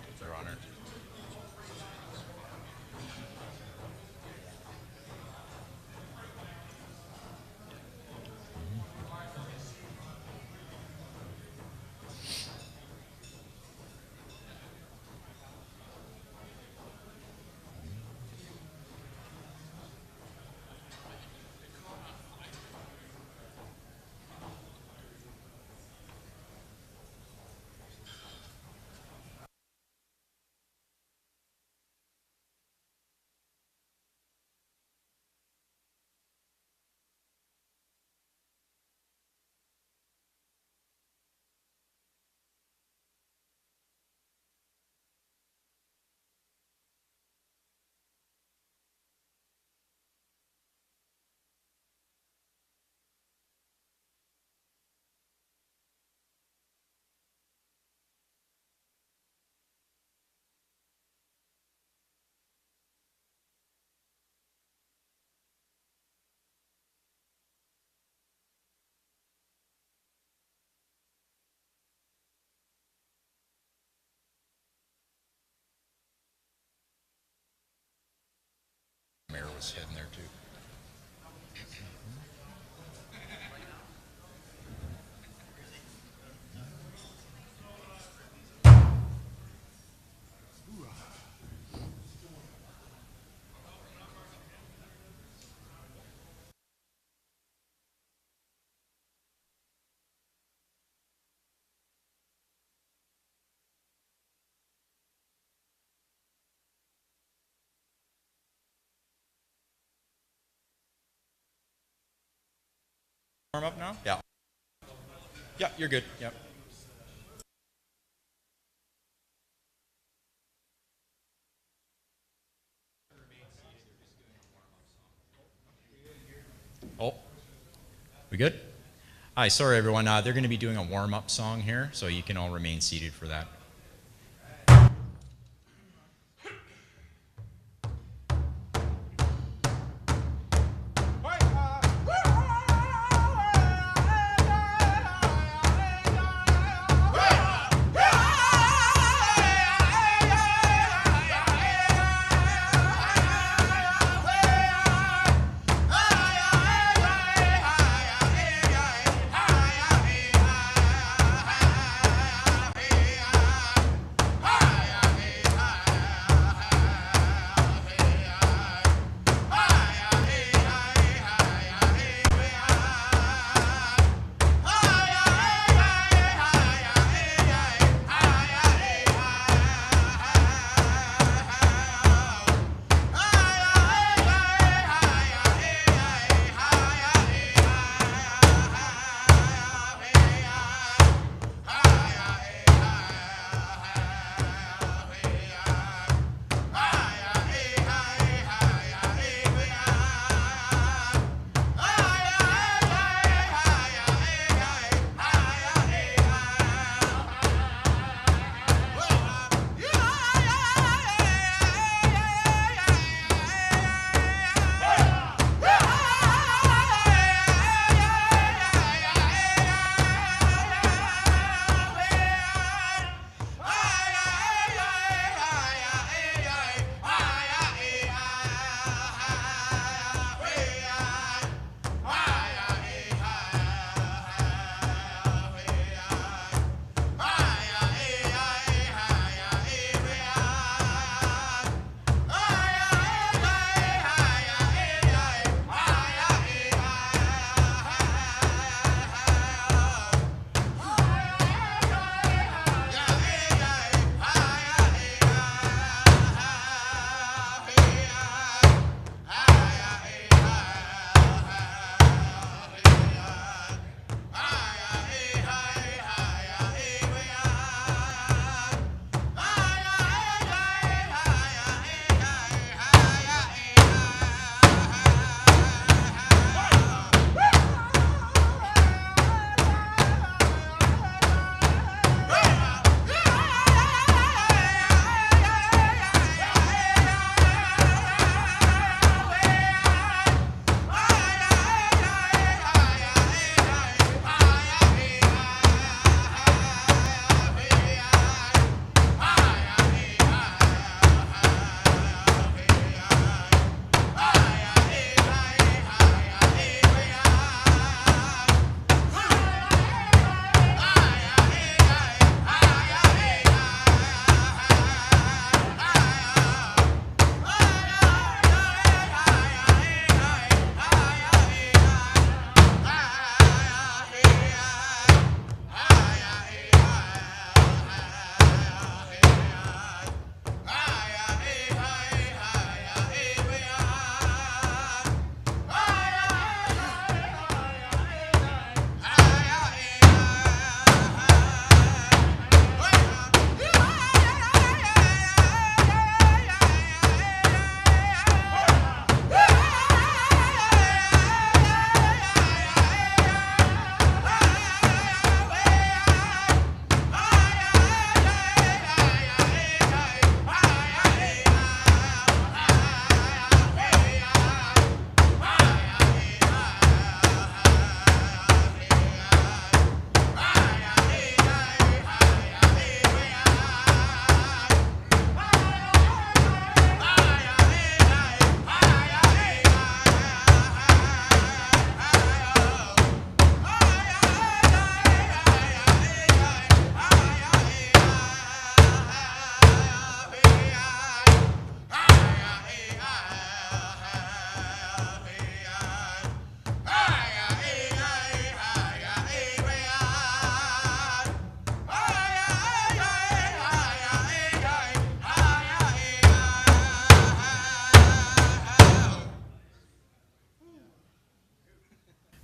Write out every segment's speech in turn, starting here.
It's their honor. Mayor was heading there too. Warm up now? Yeah. Yeah, you're good. Yep. Oh, we good? Hi, sorry everyone. They're going to be doing a warm-up song here, so you can all remain seated for that.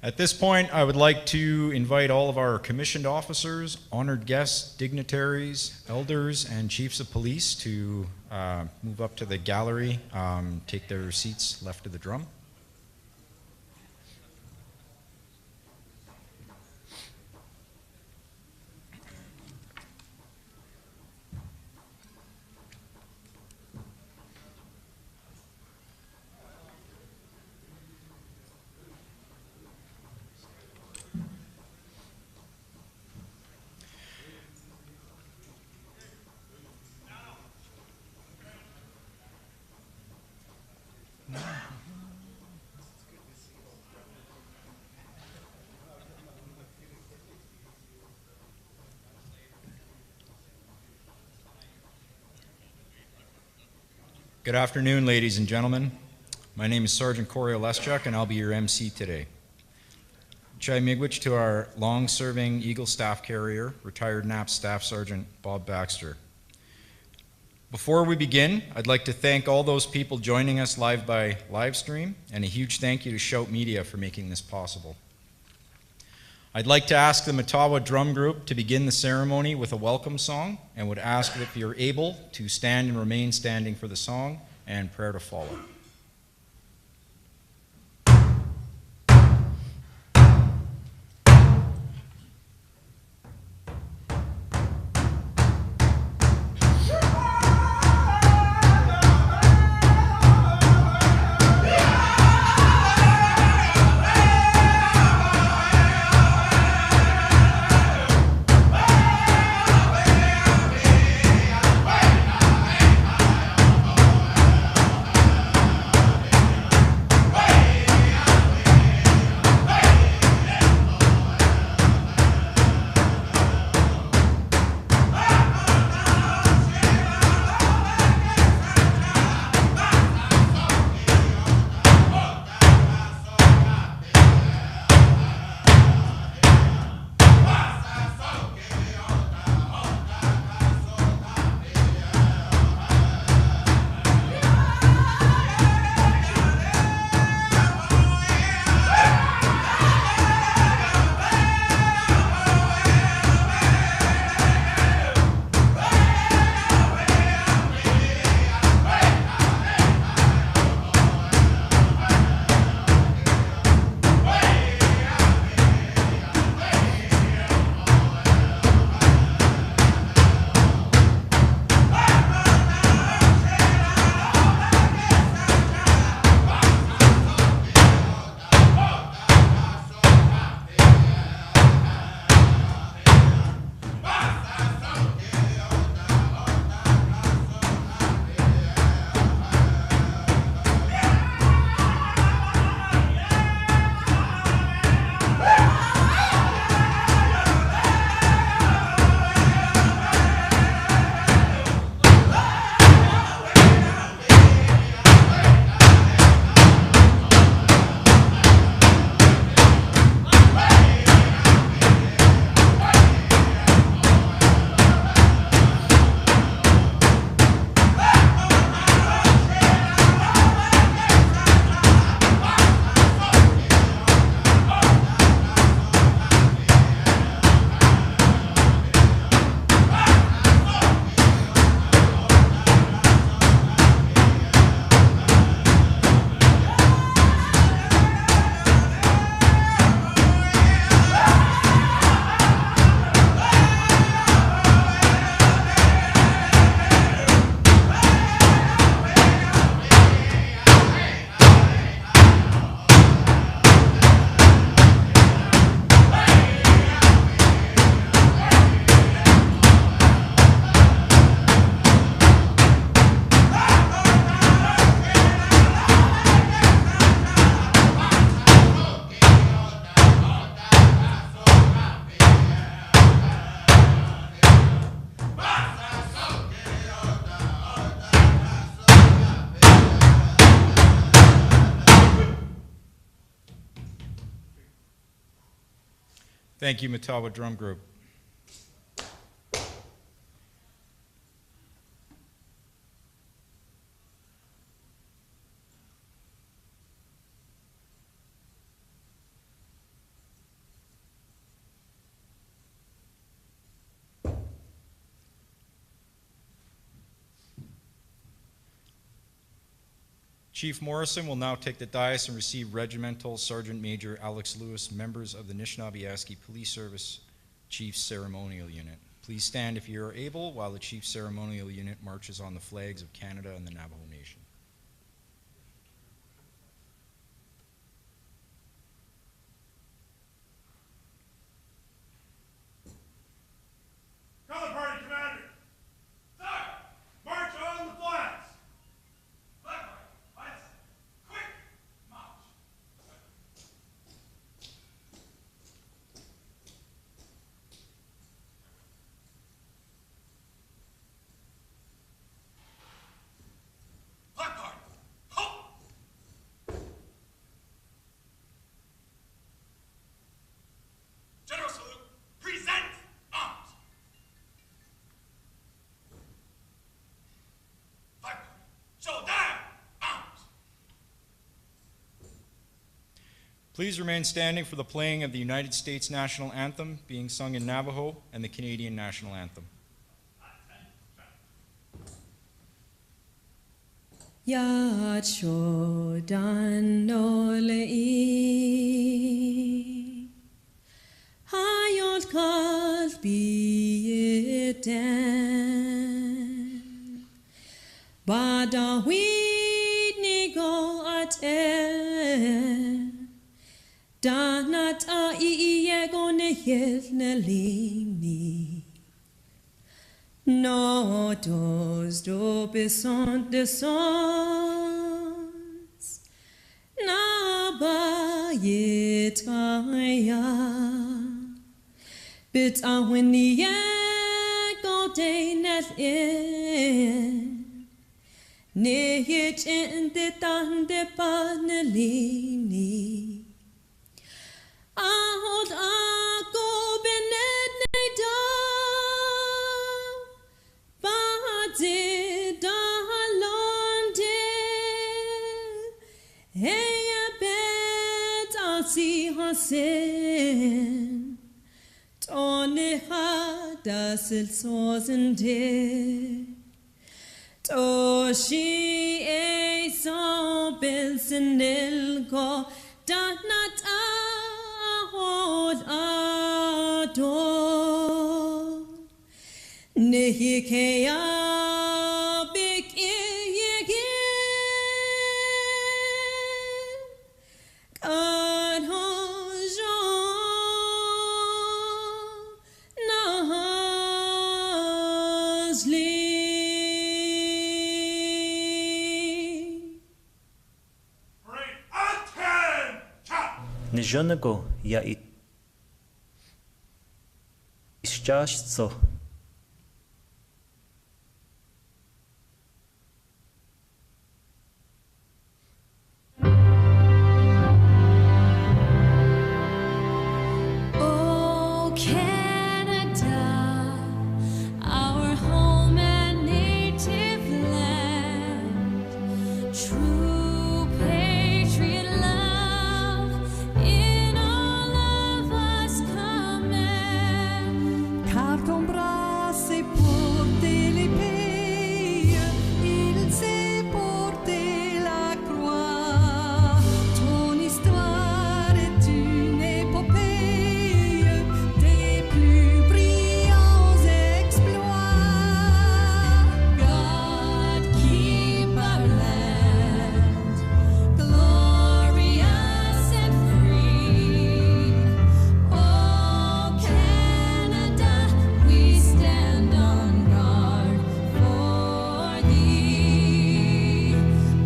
At this point, I would like to invite all of our commissioned officers, honored guests, dignitaries, elders, and chiefs of police to move up to the gallery, take their seats left of the drum. Good afternoon, ladies and gentlemen. My name is Sergeant Corey Oleschuk, and I'll be your MC today. Chai Miigwech to our long-serving Eagle staff carrier, retired NAPS Staff Sergeant Bob Baxter. Before we begin, I'd like to thank all those people joining us live by live stream, and a huge thank you to Shout Media for making this possible. I'd like to ask the Matawa Drum Group to begin the ceremony with a welcome song, and would ask that if you're able to stand and remain standing for the song and prayer to follow. Thank you, Matawa Drum Group. Chief Morrison will now take the dais and receive Regimental Sergeant Major Alex Lewis, members of the Anishinaabe Police Service Chief Ceremonial Unit. Please stand if you are able while the Chief Ceremonial Unit marches on the flags of Canada and the Navajo Nation. Color Party Commander! Sir! March on the flags! Flag party, lights, quick, march! Flag party, ho! General salute, present arms! Flag party, show down arms! Please remain standing for the playing of the United States National Anthem being sung in Navajo and the Canadian National Anthem. Yachodan nolei Hayot kalbi eten Badawid nigo aten Danat a iego nehil nelini No dos do besont de sons Na ba yetaya Bit a winnie go day net in Ne hit in de tan de panelini Ahold a go benet ne da Bade da halonde Heya bet asi hasen Tone ha dasil sozende Toshi e so bilsenil go Danat ahod ador Nehikeya bik iyege God hojo nazli Parade, attention! Nijonego ya ischasto. Oh Canada, our home and native land, true patriot love in all of us command. Car ton bras s'est porté l'épée, il s'est porté la croix. Ton histoire est une épopée des plus brillants exploits. God keep our land glorious and free. Oh Canada, we stand on guard for thee.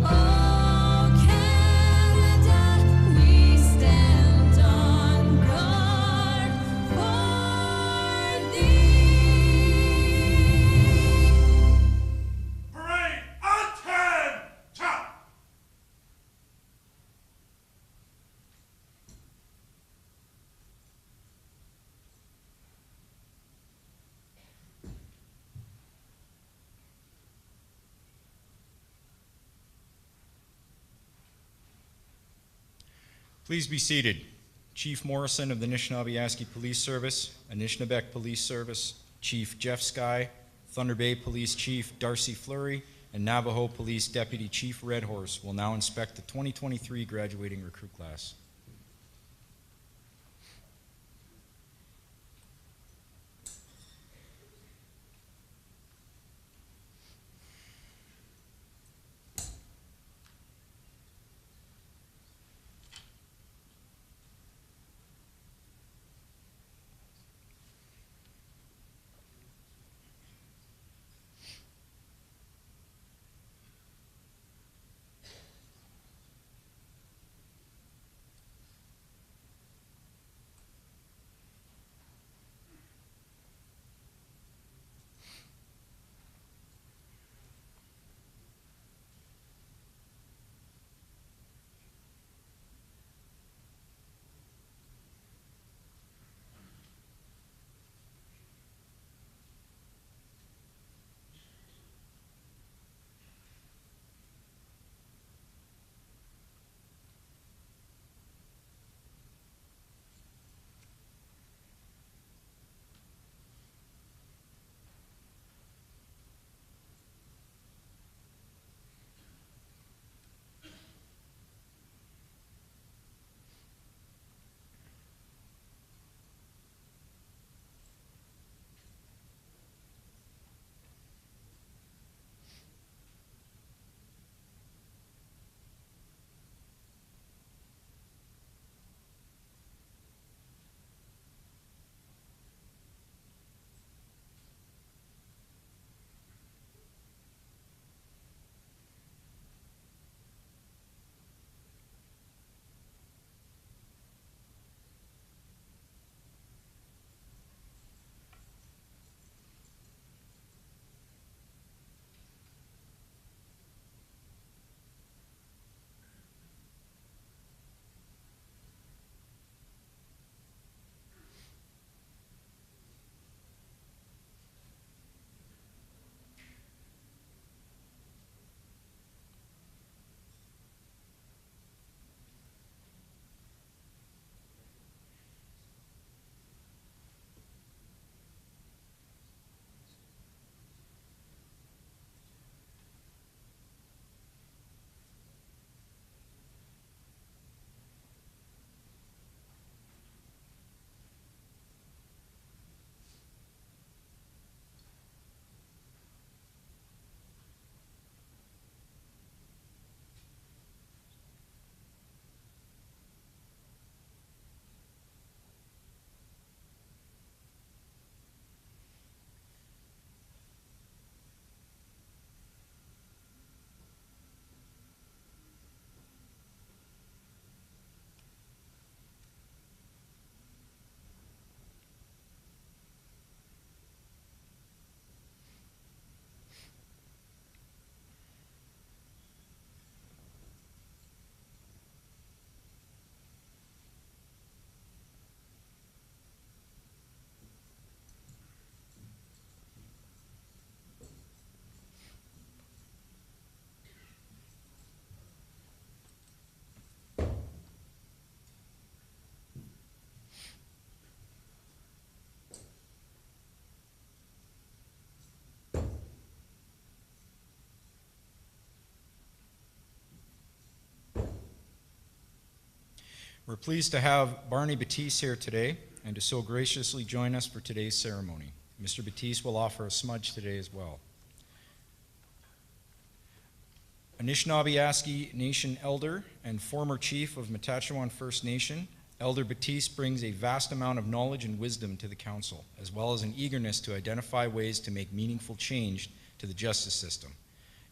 Oh Canada, we stand on guard for thee. Parade, attention! Please be seated. Chief Morrison of the Anishinaabe Police Service, Anishinaabeg Police Service, Chief Jeff Sky, Thunder Bay Police Chief Darcy Fleury, and Navajo Police Deputy Chief Red Horse will now inspect the 2023 graduating recruit class. We're pleased to have Barney Batiste here today and to so graciously join us for today's ceremony. Mr. Batiste will offer a smudge today as well. Anishinaabe Nation elder and former chief of Matachewan First Nation, Elder Batiste brings a vast amount of knowledge and wisdom to the council, as well as an eagerness to identify ways to make meaningful change to the justice system.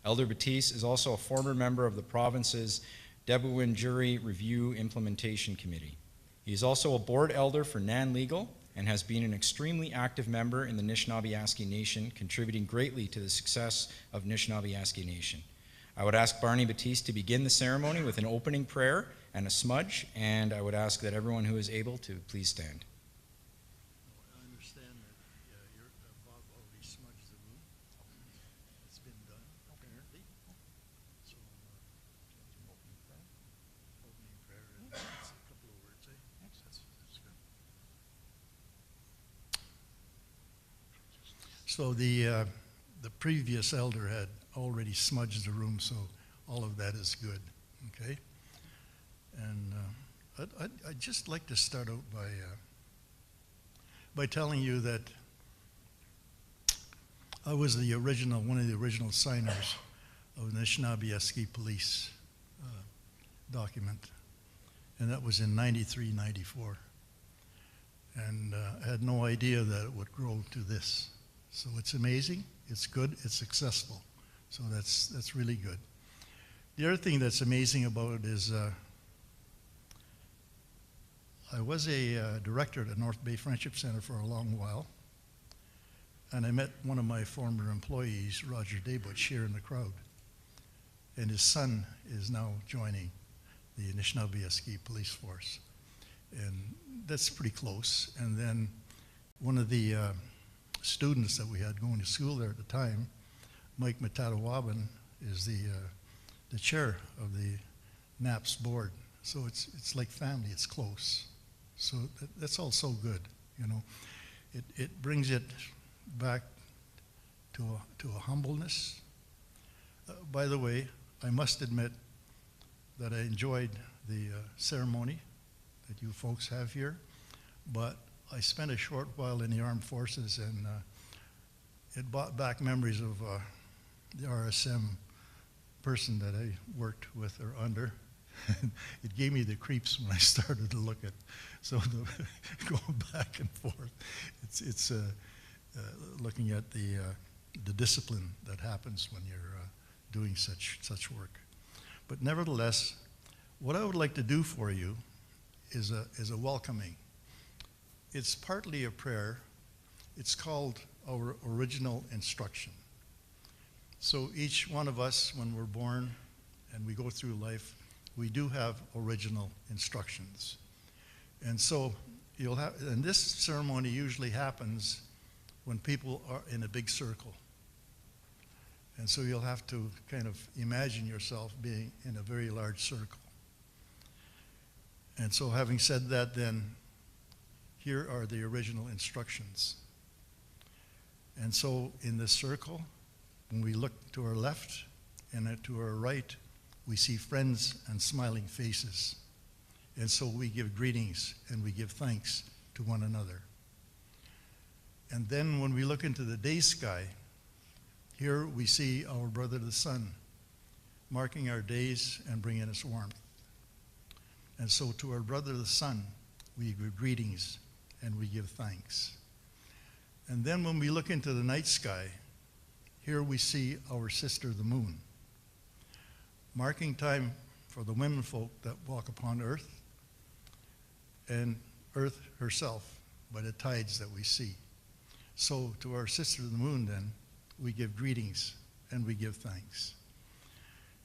Elder Batiste is also a former member of the province's Debuwin Jury Review Implementation Committee. He is also a board elder for NAN Legal and has been an extremely active member in the Anishinaabe Nation, contributing greatly to the success of Anishinaabe Nation. I would ask Barney Batiste to begin the ceremony with an opening prayer and a smudge, and I would ask that everyone who is able to please stand. I understand that you're Bob already smudged the room. It's been done, apparently. So, opening prayer and a couple of words, eh? That's good. So the the previous elder had already smudged the room, so all of that is good, okay? And I'd just like to start out by telling you that I was one of the original signers of the Anishinaabe Police document, and that was in 93, 94. And I had no idea that it would grow to this. So it's amazing, it's good, it's successful. So that's really good. The other thing that's amazing about it is I was a director at the North Bay Friendship Center for a long while, and I met one of my former employees, Roger Daybush, here in the crowd. And his son is now joining the Anishinaabe Police Force. And that's pretty close. And then one of the students that we had going to school there at the time, Mike Matatawaban, is the chair of the NAPS board. So it's like family, it's close. So that's all so good, you know. It brings it back to a humbleness. By the way, I must admit that I enjoyed the ceremony that you folks have here, but I spent a short while in the armed forces, and it brought back memories of the RSM person that I worked with or under. It gave me the creeps when I started to look at, so going back and forth, it's looking at the discipline that happens when you're doing such work. But nevertheless, what I would like to do for you is a welcoming. It's partly a prayer. It's called our original instruction. So each one of us, when we're born and we go through life, we do have original instructions. And so and this ceremony usually happens when people are in a big circle. And so you'll have to kind of imagine yourself being in a very large circle. And so having said that, then, here are the original instructions. And so in this circle, when we look to our left and to our right, we see friends and smiling faces. And so we give greetings and we give thanks to one another. And then when we look into the day sky, here we see our brother the sun, marking our days and bringing us warmth. And so to our brother the sun, we give greetings and we give thanks. And then when we look into the night sky, here we see our sister the moon, marking time for the women folk that walk upon earth and earth herself by the tides that we see. So to our sister the moon then, we give greetings and we give thanks.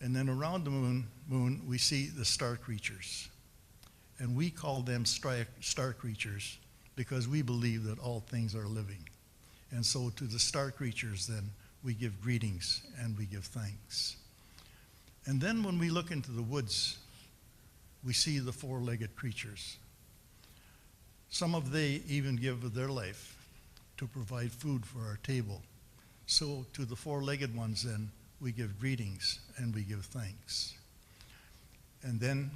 And then around the moon we see the star creatures. And we call them star creatures because we believe that all things are living. And so to the star creatures then, we give greetings and we give thanks. And then when we look into the woods, we see the four-legged creatures. Some of they even give of their life to provide food for our table. So to the four-legged ones then, we give greetings and we give thanks. And then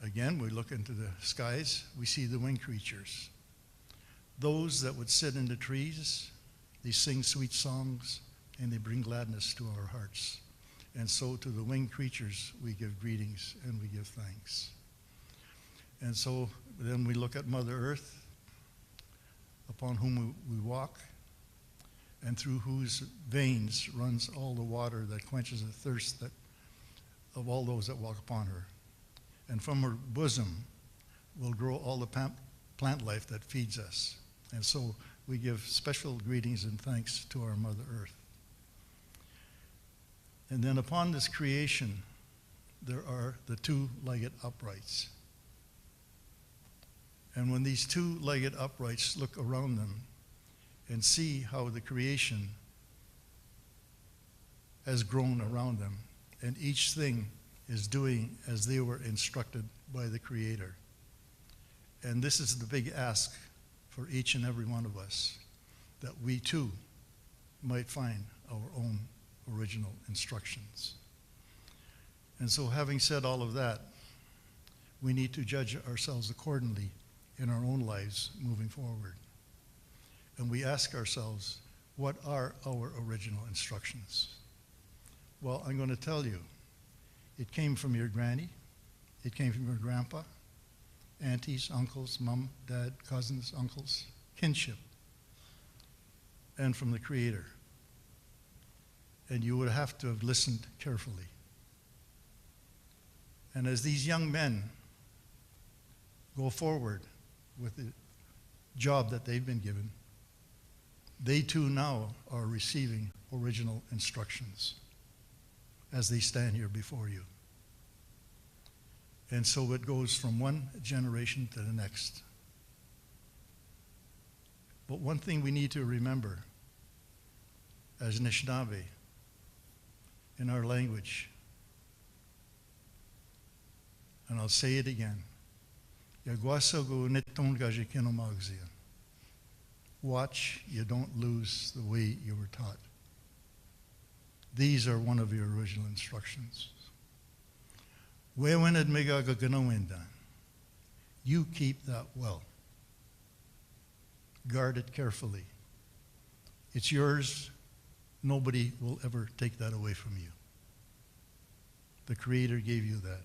again, we look into the skies, we see the winged creatures. Those that would sit in the trees, they sing sweet songs and they bring gladness to our hearts. And so to the winged creatures, we give greetings and we give thanks. And so then we look at Mother Earth, upon whom we walk, and through whose veins runs all the water that quenches the thirst of all those that walk upon her. And from her bosom will grow all the plant life that feeds us. And so we give special greetings and thanks to our Mother Earth. And then upon this creation, there are the two-legged uprights. And when these two-legged uprights look around them and see how the creation has grown around them, and each thing is doing as they were instructed by the Creator. And this is the big ask for each and every one of us, that we too might find our own original instructions. And so having said all of that, we need to judge ourselves accordingly in our own lives moving forward. And we ask ourselves, what are our original instructions? Well, I'm going to tell you, it came from your granny, it came from your grandpa, aunties, uncles, mom, dad, cousins, uncles, kinship, and from the Creator. And you would have to have listened carefully. And as these young men go forward with the job that they've been given, they too now are receiving original instructions as they stand here before you. And so it goes from one generation to the next. But one thing we need to remember as Anishinaabe in our language, and I'll say it again, watch you don't lose the way you were taught. These are one of your original instructions. You keep that well. Guard it carefully. It's yours. Nobody will ever take that away from you. The Creator gave you that.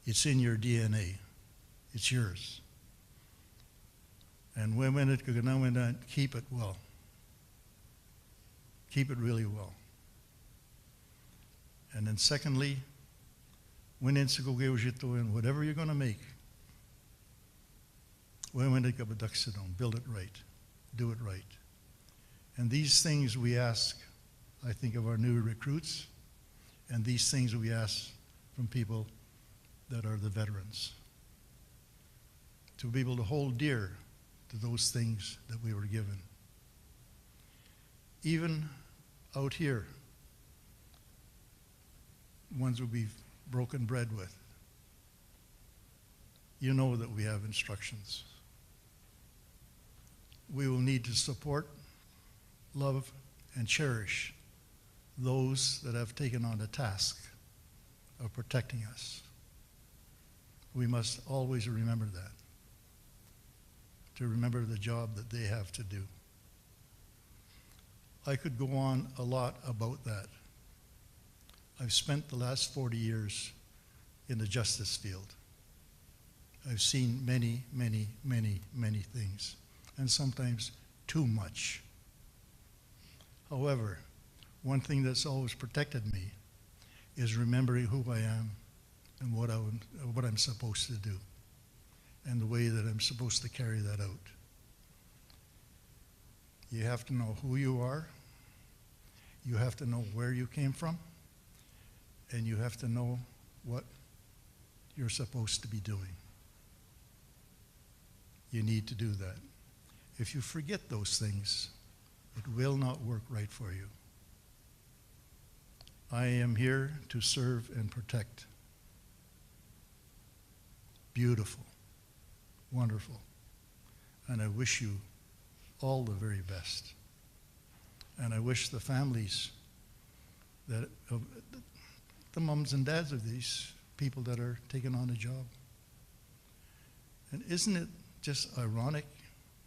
It's in your DNA. It's yours. And keep it well. Keep it really well. And then secondly, whatever you're going to make, build it right. Do it right. And these things we ask, I think, of our new recruits, and these things we ask from people that are the veterans. To be able to hold dear to those things that we were given. Even out here, ones that we've broken bread with, you know that we have instructions. We will need to support, love, and cherish those that have taken on the task of protecting us. We must always remember that, to remember the job that they have to do. I could go on a lot about that. I've spent the last 40 years in the justice field. I've seen many, many, many, many things, and sometimes too much. However, one thing that's always protected me is remembering who I am and what I'm supposed to do, and the way that I'm supposed to carry that out. You have to know who you are, you have to know where you came from, and you have to know what you're supposed to be doing. You need to do that. If you forget those things, it will not work right for you. I am here to serve and protect. Beautiful, wonderful, and I wish you all the very best. And I wish the families, that the moms and dads of these people that are taking on a job. And isn't it just ironic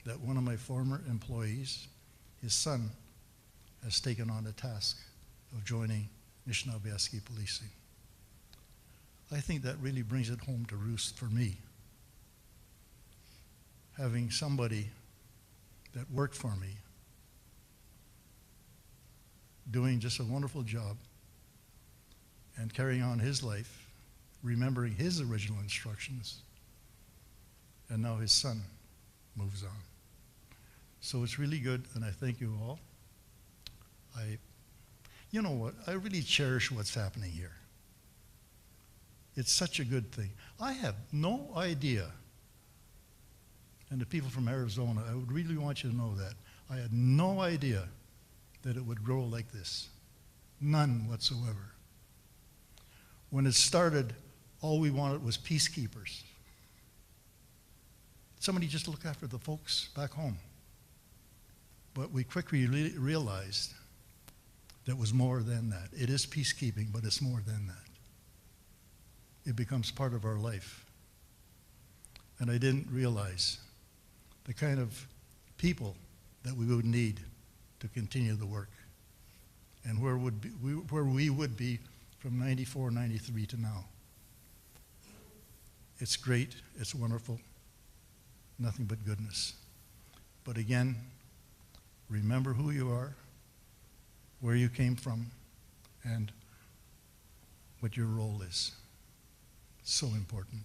that one of my former employees, his son, has taken on the task of joining Anishinaabe policing? I think that really brings it home to roost for me. Having somebody that worked for me, doing just a wonderful job, and carrying on his life, remembering his original instructions, and now his son moves on. So it's really good, and I thank you all. You know what, I really cherish what's happening here. It's such a good thing. I have no idea, and the people from Arizona, I would really want you to know that. I had no idea that it would grow like this. None whatsoever. When it started, all we wanted was peacekeepers. Somebody just look after the folks back home. But we quickly realized that was more than that. It is peacekeeping, but it's more than that. It becomes part of our life. And I didn't realize the kind of people that we would need to continue the work and where we would be from 94, 93 to now. It's great, it's wonderful, nothing but goodness. But again, remember who you are, where you came from, and what your role is. So important.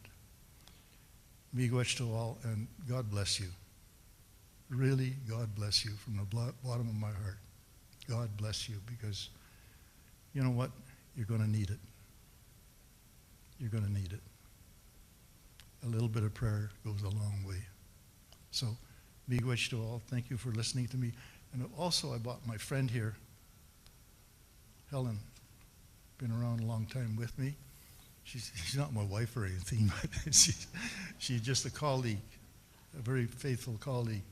Miigwech to all, and God bless you. Really, God bless you from the bottom of my heart. God bless you, because you know what? You're going to need it. You're going to need it. A little bit of prayer goes a long way. So, miigwech to all. Thank you for listening to me. And also, I brought my friend here, Helen, been around a long time with me. She's not my wife or anything, but she's just a colleague, a very faithful colleague.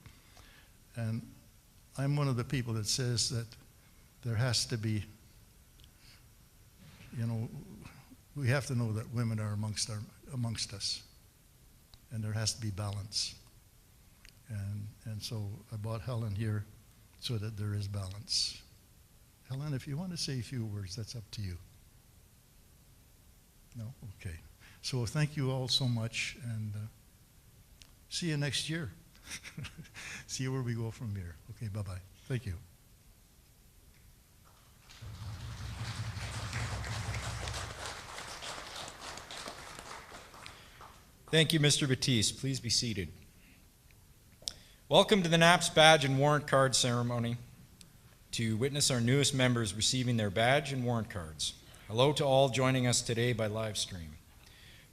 And I'm one of the people that says that there has to be, we have to know that women are amongst us, and there has to be balance. And so I brought Helen here so that there is balance. Helen, if you want to say a few words, that's up to you. No? Okay. So thank you all so much, and see you next year. See where we go from here. Okay, bye-bye. Thank you. Thank you, Mr. Batiste. Please be seated. Welcome to the NAPS badge and warrant card ceremony to witness our newest members receiving their badge and warrant cards. Hello to all joining us today by live stream.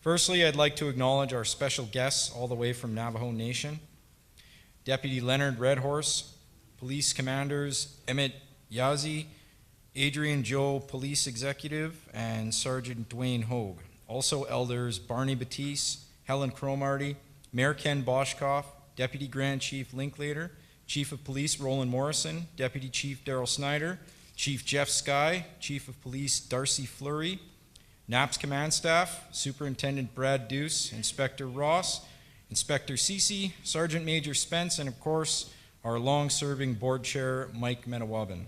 Firstly, I'd like to acknowledge our special guests all the way from Navajo Nation. Deputy Leonard Redhorse, Police Commanders Emmett Yazi, Adrian Joe, Police Executive, and Sergeant Dwayne Hogue. Also Elders Barney Batiste, Helen Cromarty, Mayor Ken Boschkoff, Deputy Grand Chief Linklater, Chief of Police Roland Morrison, Deputy Chief Darrell Snyder, Chief Jeff Skye, Chief of Police Darcy Fleury, NAPS Command Staff, Superintendent Brad Deuce, Inspector Ross, Inspector Cece, Sergeant Major Spence, and of course, our long-serving Board Chair, Mike Menawabin.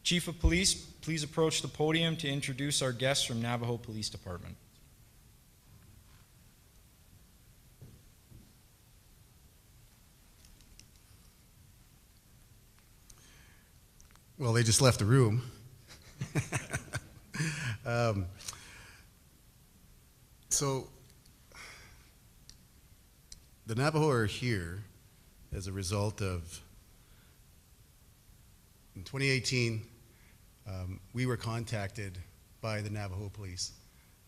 Chief of Police, please approach the podium to introduce our guests from Navajo Police Department. Well, they just left the room. So the Navajo are here as a result of, in 2018, we were contacted by the Navajo Police,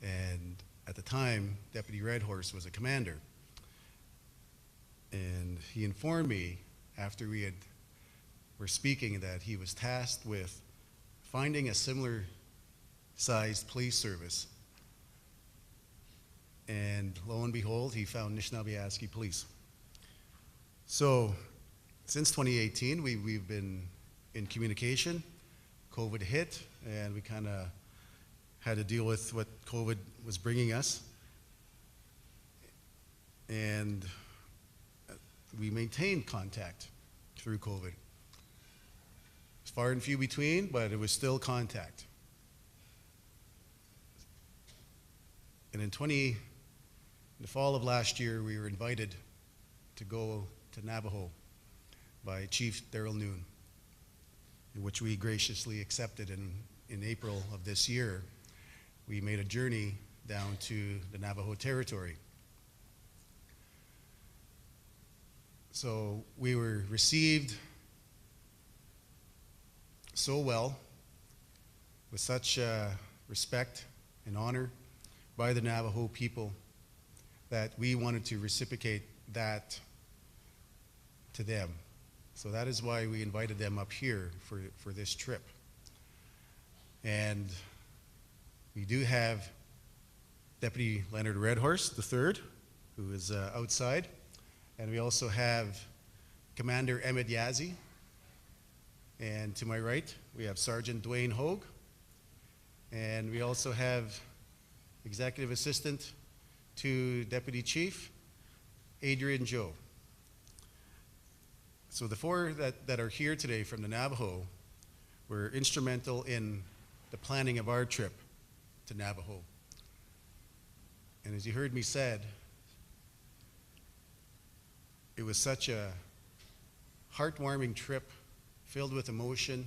and at the time, Deputy Redhorse was a commander. And he informed me after we were speaking that he was tasked with finding a similar sized police service. And lo and behold, he found Anishinaabe Police. So since 2018, we've been in communication. COVID hit, and we kind of had to deal with what COVID was bringing us. And we maintained contact through COVID. It's far and few between, but it was still contact. And in the fall of last year, we were invited to go to Navajo by Chief Darrell Noon, which we graciously accepted. In April of this year, we made a journey down to the Navajo territory. So we were received so well, with such respect and honor by the Navajo people, that we wanted to reciprocate that to them. So that is why we invited them up here for this trip. And we do have Deputy Leonard Redhorse III, who is outside, and we also have Commander Emmett Yazzie. And to my right, we have Sergeant Dwayne Hogue. And we also have Executive Assistant to Deputy Chief, Adrian Joe. So the four that are here today from the Navajo were instrumental in the planning of our trip to Navajo. And as you heard me said, it was such a heartwarming trip filled with emotion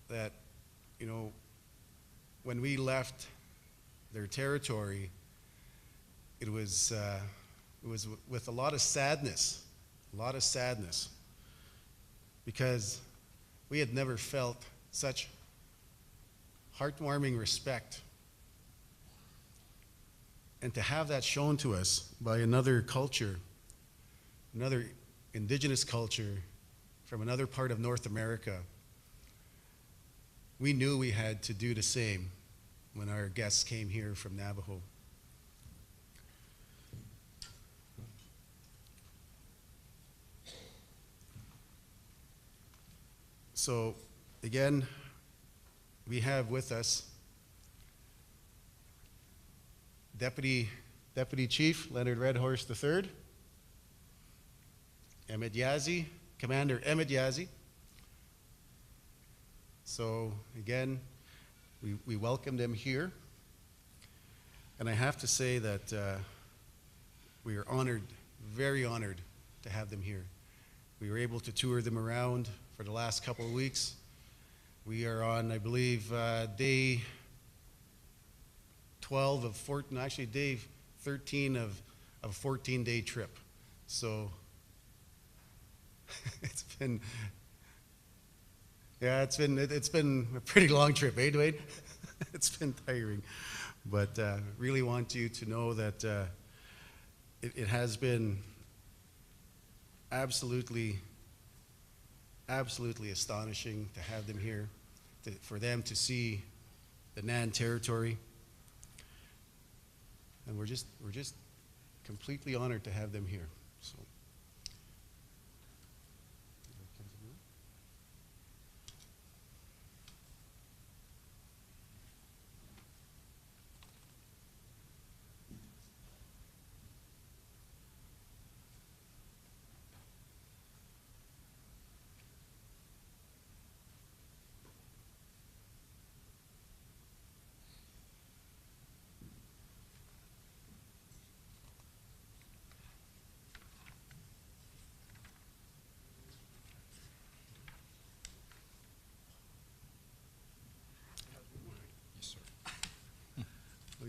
that, you know, when we left their territory, it was with a lot of sadness, because we had never felt such heartwarming respect. And to have that shown to us by another culture, another indigenous culture from another part of North America, we knew we had to do the same when our guests came here from Navajo. So again, we have with us Deputy Chief Leonard Redhorse III, Emmett Yazzie, Commander Emmett Yazzie. So again, we welcomed him here. And I have to say that we are honored, very honored to have them here. We were able to tour them around for the last couple of weeks. We are on, I believe, day 12 of 14, actually day 13 of a 14-day trip. So it's been a pretty long trip, eh, Dwayne? It's been tiring, but really want you to know that it has been absolutely astonishing to have them here, for them to see the Nan territory, and we're just completely honored to have them here. So. Yes, sir.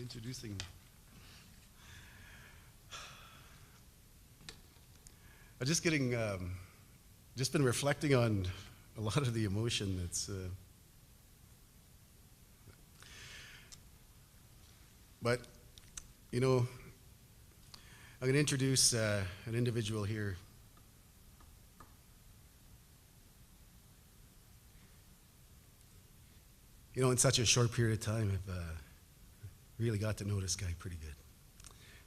Introducing. I'm just getting, just been reflecting on a lot of the emotion that's, but, you know, I'm going to introduce an individual here. You know, in such a short period of time, I've really got to know this guy pretty good.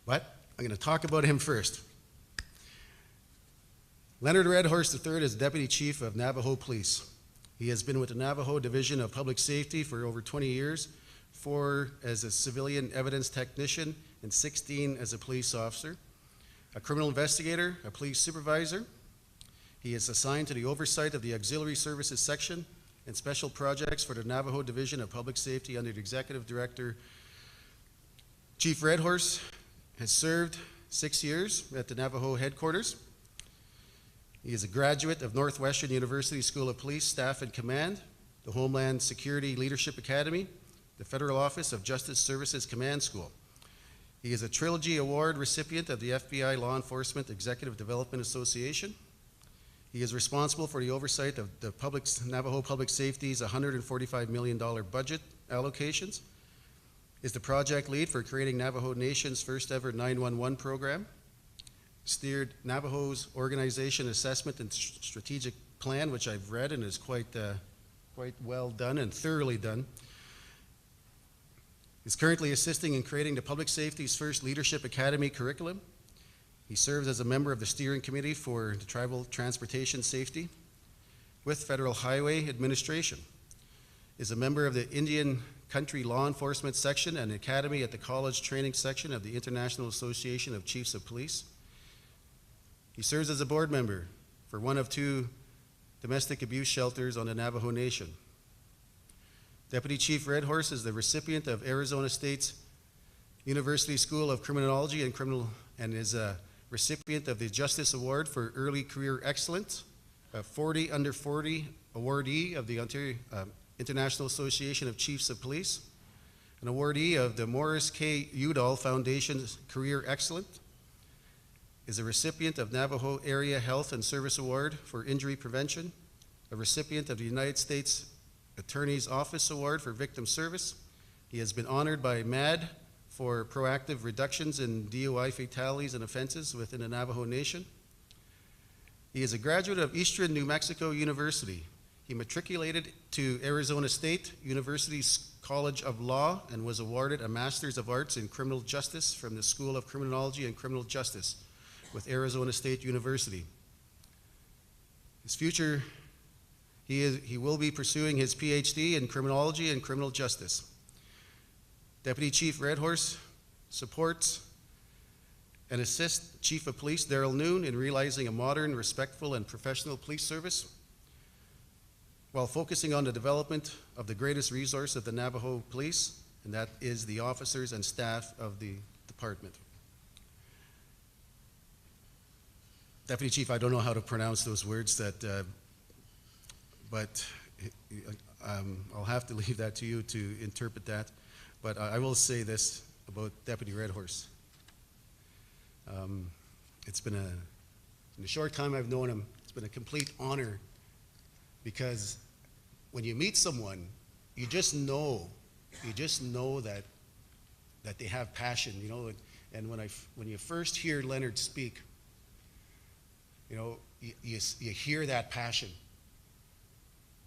But I'm going to talk about him first. Leonard Redhorse III is Deputy Chief of Navajo Police. He has been with the Navajo Division of Public Safety for over 20 years, 4 as a civilian evidence technician and 16 as a police officer, a criminal investigator, a police supervisor. He is assigned to the oversight of the Auxiliary Services Section and Special Projects for the Navajo Division of Public Safety under the Executive Director. Chief Redhorse has served 6 years at the Navajo headquarters. He is a graduate of Northwestern University School of Police Staff and Command, the Homeland Security Leadership Academy, the Federal Office of Justice Services Command School. He is a Trilogy Award recipient of the FBI Law Enforcement Executive Development Association. He is responsible for the oversight of the Navajo Public Safety's $145 million budget allocations, is the project lead for creating Navajo Nation's first ever 911 program, steered Navajo's organization assessment and strategic plan, which I've read and is quite well done and thoroughly done. He's currently assisting in creating the Public Safety's first Leadership Academy curriculum. He serves as a member of the steering committee for the Tribal Transportation Safety with Federal Highway Administration. Is a member of the Indian Country Law Enforcement Section and Academy at the College Training Section of the International Association of Chiefs of Police. He serves as a board member for one of 2 domestic abuse shelters on the Navajo Nation. Deputy Chief Redhorse is the recipient of Arizona State's University School of Criminology and is a recipient of the Justice Award for Early Career Excellence, a 40 under 40 awardee of the Ontario International Association of Chiefs of Police, an awardee of the Morris K. Udall Foundation's Career Excellence, is a recipient of Navajo Area Health and Service Award for Injury Prevention, a recipient of the United States Attorney's Office Award for Victim Service. He has been honored by MAD for proactive reductions in DUI fatalities and offenses within the Navajo Nation. He is a graduate of Eastern New Mexico University. He matriculated to Arizona State University's College of Law and was awarded a Master's of Arts in Criminal Justice from the School of Criminology and Criminal Justice with Arizona State University. His future, he will be pursuing his PhD in Criminology and Criminal Justice. Deputy Chief Redhorse supports and assists Chief of Police Daryl Noon in realizing a modern, respectful, and professional police service while focusing on the development of the greatest resource of the Navajo Police, and that is the officers and staff of the department. Deputy Chief, I don't know how to pronounce those words, but I'll have to leave that to you to interpret that. But I will say this about Deputy Redhorse. It's been in the short time I've known him, it's been a complete honor, because when you meet someone, you just know that they have passion, you know. And when you first hear Leonard speak, you know, you hear that passion.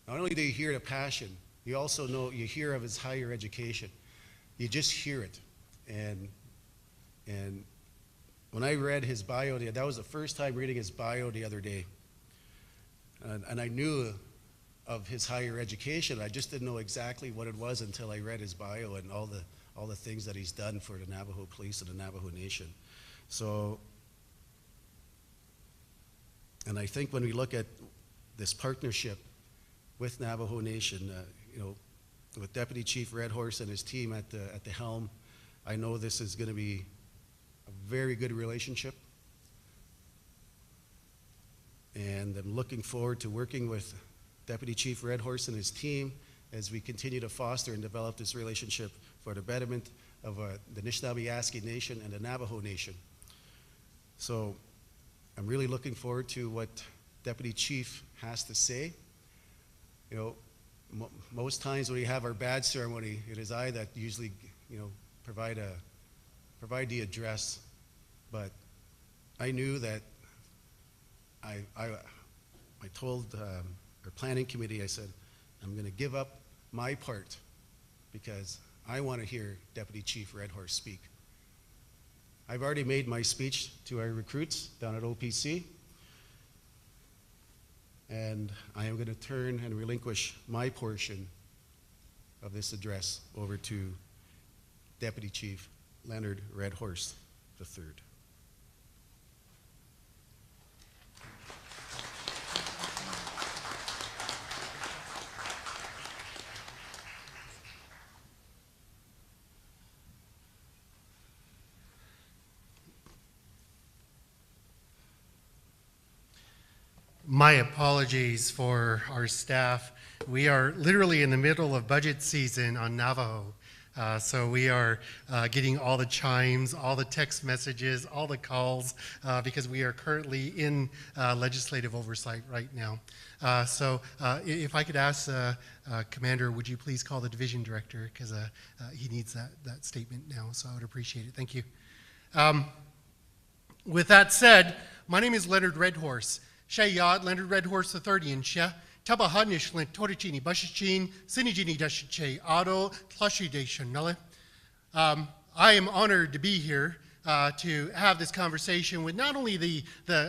Not only do you hear the passion, you also know, you hear of his higher education. You just hear it. And when I read his bio, that was the first time reading his bio the other day. And I knew of his higher education. I just didn't know exactly what it was until I read his bio and all the things that he's done for the Navajo Police and the Navajo Nation. So, and I think when we look at this partnership with Navajo Nation, you know, with Deputy Chief Redhorse and his team at the helm, I know this is going to be a very good relationship. And I'm looking forward to working with Deputy Chief Redhorse and his team as we continue to foster and develop this relationship for the betterment of the Anishinaabe Nation and the Navajo Nation. So I'm really looking forward to what Deputy Chief has to say. You know, most times when we have our badge ceremony, it is I that usually, you know, provide the address. But I knew that I told our planning committee, I said, I'm going to give up my part because I want to hear Deputy Chief Redhorse speak. I've already made my speech to our recruits down at OPC, and I am going to turn and relinquish my portion of this address over to Deputy Chief Leonard Redhorse III. My apologies for our staff. We are literally in the middle of budget season on Navajo. So we are getting all the chimes, all the text messages, all the calls, because we are currently in legislative oversight right now. So if I could ask Commander, would you please call the division director, because he needs that statement now, so I would appreciate it. Thank you. With that said, my name is Leonard Redhorse. Shayad Leonard Redhorse III in Sha, Tabahanish Lent Toricini Bashichin, Sinigini Dashiche Ado, Tlashi de Chanele. I am honored to be here to have this conversation with not only the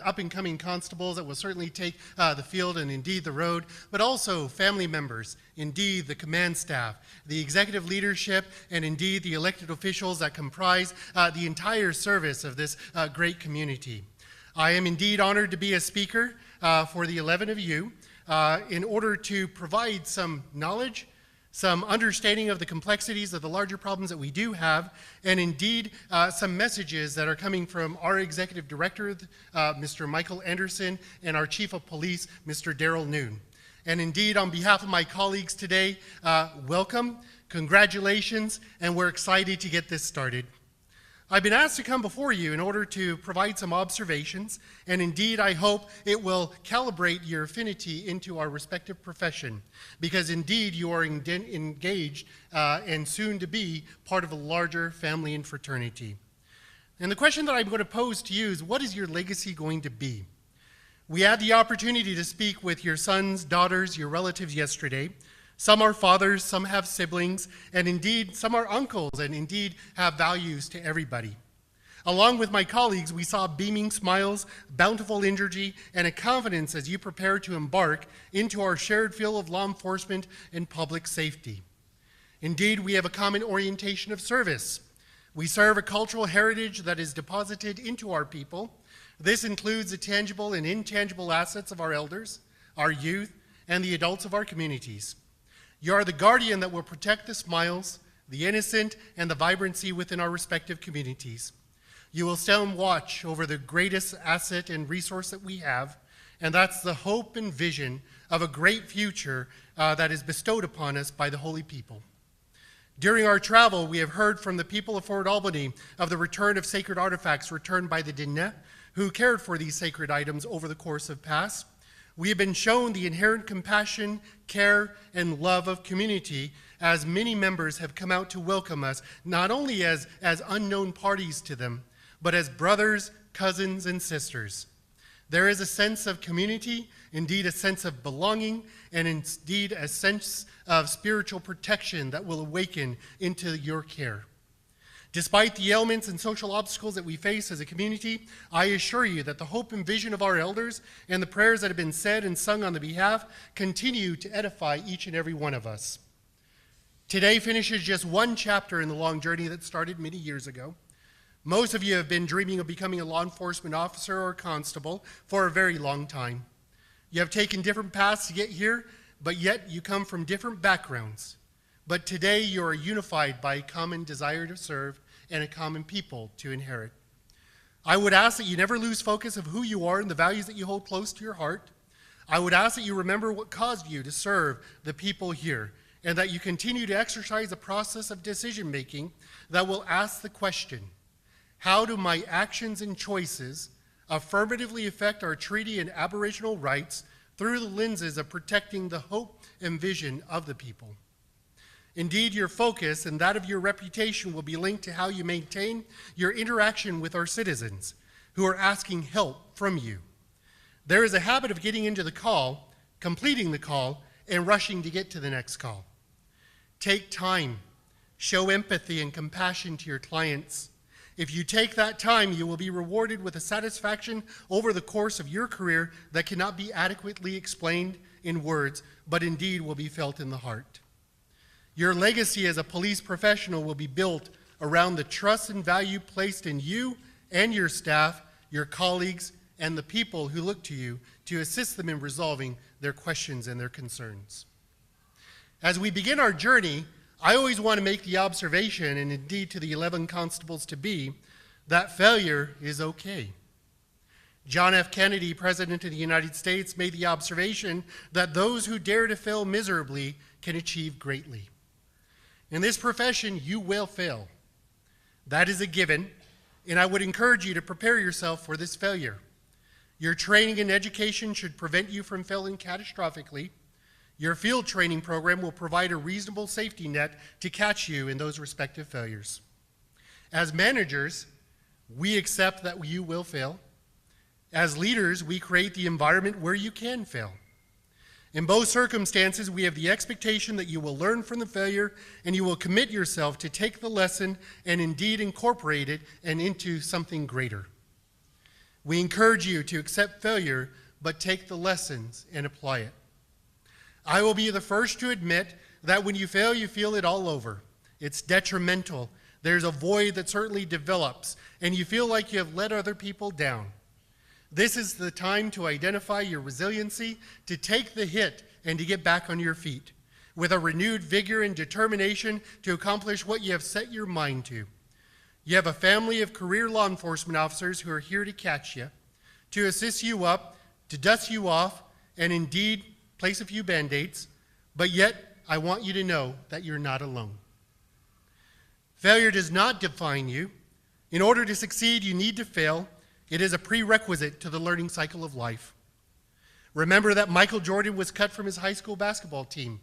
up-and-coming constables that will certainly take the field and indeed the road, but also family members, indeed the command staff, the executive leadership, and indeed the elected officials that comprise the entire service of this great community. I am indeed honored to be a speaker for the 11 of you in order to provide some knowledge, some understanding of the complexities of the larger problems that we do have, and indeed some messages that are coming from our Executive Director, Mr. Michael Anderson, and our Chief of Police, Mr. Daryl Noon. And indeed, on behalf of my colleagues today, welcome, congratulations, and we're excited to get this started. I've been asked to come before you in order to provide some observations, and indeed I hope it will calibrate your affinity into our respective profession, because indeed you are engaged and soon to be part of a larger family and fraternity. And the question that I'm going to pose to you is, what is your legacy going to be? We had the opportunity to speak with your sons, daughters, your relatives yesterday. Some are fathers, some have siblings, and indeed some are uncles, and indeed have values to everybody. Along with my colleagues, we saw beaming smiles, bountiful energy, and a confidence as you prepare to embark into our shared field of law enforcement and public safety. Indeed, we have a common orientation of service. We serve a cultural heritage that is deposited into our people. This includes the tangible and intangible assets of our elders, our youth, and the adults of our communities. You are the guardian that will protect the smiles, the innocent, and the vibrancy within our respective communities. You will stand watch over the greatest asset and resource that we have, and that's the hope and vision of a great future that is bestowed upon us by the holy people. During our travel, we have heard from the people of Fort Albany of the return of sacred artifacts returned by the Diné, who cared for these sacred items over the course of past. We have been shown the inherent compassion, care, and love of community as many members have come out to welcome us, not only as unknown parties to them, but as brothers, cousins, and sisters. There is a sense of community, indeed a sense of belonging, and indeed a sense of spiritual protection that will awaken into your care. Despite the ailments and social obstacles that we face as a community, I assure you that the hope and vision of our elders and the prayers that have been said and sung on the behalf continue to edify each and every one of us. Today finishes just one chapter in the long journey that started many years ago. Most of you have been dreaming of becoming a law enforcement officer or constable for a very long time. You have taken different paths to get here, but yet you come from different backgrounds. But today you are unified by a common desire to serve and a common people to inherit. I would ask that you never lose focus of who you are and the values that you hold close to your heart. I would ask that you remember what caused you to serve the people here, and that you continue to exercise a process of decision-making that will ask the question, how do my actions and choices affirmatively affect our treaty and aboriginal rights through the lenses of protecting the hope and vision of the people? Indeed, your focus and that of your reputation will be linked to how you maintain your interaction with our citizens who are asking help from you. There is a habit of getting into the call, completing the call, and rushing to get to the next call. Take time, show empathy and compassion to your clients. If you take that time, you will be rewarded with a satisfaction over the course of your career that cannot be adequately explained in words, but indeed will be felt in the heart. Your legacy as a police professional will be built around the trust and value placed in you and your staff, your colleagues, and the people who look to you to assist them in resolving their questions and their concerns. As we begin our journey, I always want to make the observation, and indeed to the 11 constables to be, that failure is okay. John F. Kennedy, President of the United States, made the observation that those who dare to fail miserably can achieve greatly. In this profession, you will fail. That is a given, and I would encourage you to prepare yourself for this failure. Your training and education should prevent you from failing catastrophically. Your field training program will provide a reasonable safety net to catch you in those respective failures. As managers, we accept that you will fail. As leaders, we create the environment where you can fail. In both circumstances, we have the expectation that you will learn from the failure and you will commit yourself to take the lesson and indeed incorporate it and into something greater. We encourage you to accept failure, but take the lessons and apply it. I will be the first to admit that when you fail, you feel it all over. It's detrimental. There's a void that certainly develops, and you feel like you have let other people down. This is the time to identify your resiliency, to take the hit, and to get back on your feet with a renewed vigor and determination to accomplish what you have set your mind to. You have a family of career law enforcement officers who are here to catch you, to assist you up, to dust you off, and indeed place a few Band-Aids, but yet I want you to know that you're not alone. Failure does not define you. In order to succeed, you need to fail. It is a prerequisite to the learning cycle of life. Remember that Michael Jordan was cut from his high school basketball team.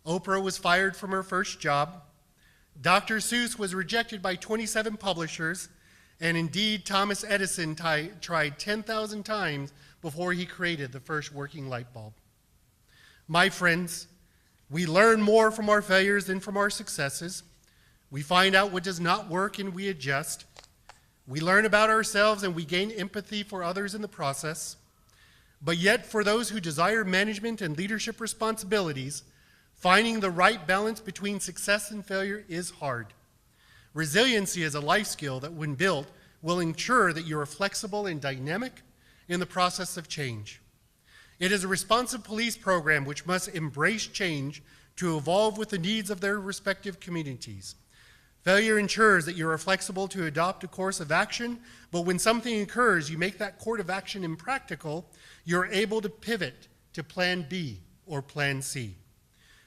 Oprah was fired from her first job. Dr. Seuss was rejected by 27 publishers. And indeed, Thomas Edison tried 10,000 times before he created the first working light bulb. My friends, we learn more from our failures than from our successes. We find out what does not work and we adjust. We learn about ourselves and we gain empathy for others in the process. But yet, for those who desire management and leadership responsibilities, finding the right balance between success and failure is hard. Resiliency is a life skill that, when built, will ensure that you are flexible and dynamic in the process of change. It is a responsive police program which must embrace change to evolve with the needs of their respective communities. Failure ensures that you are flexible to adopt a course of action, but when something occurs, you make that course of action impractical, you're able to pivot to Plan B or Plan C.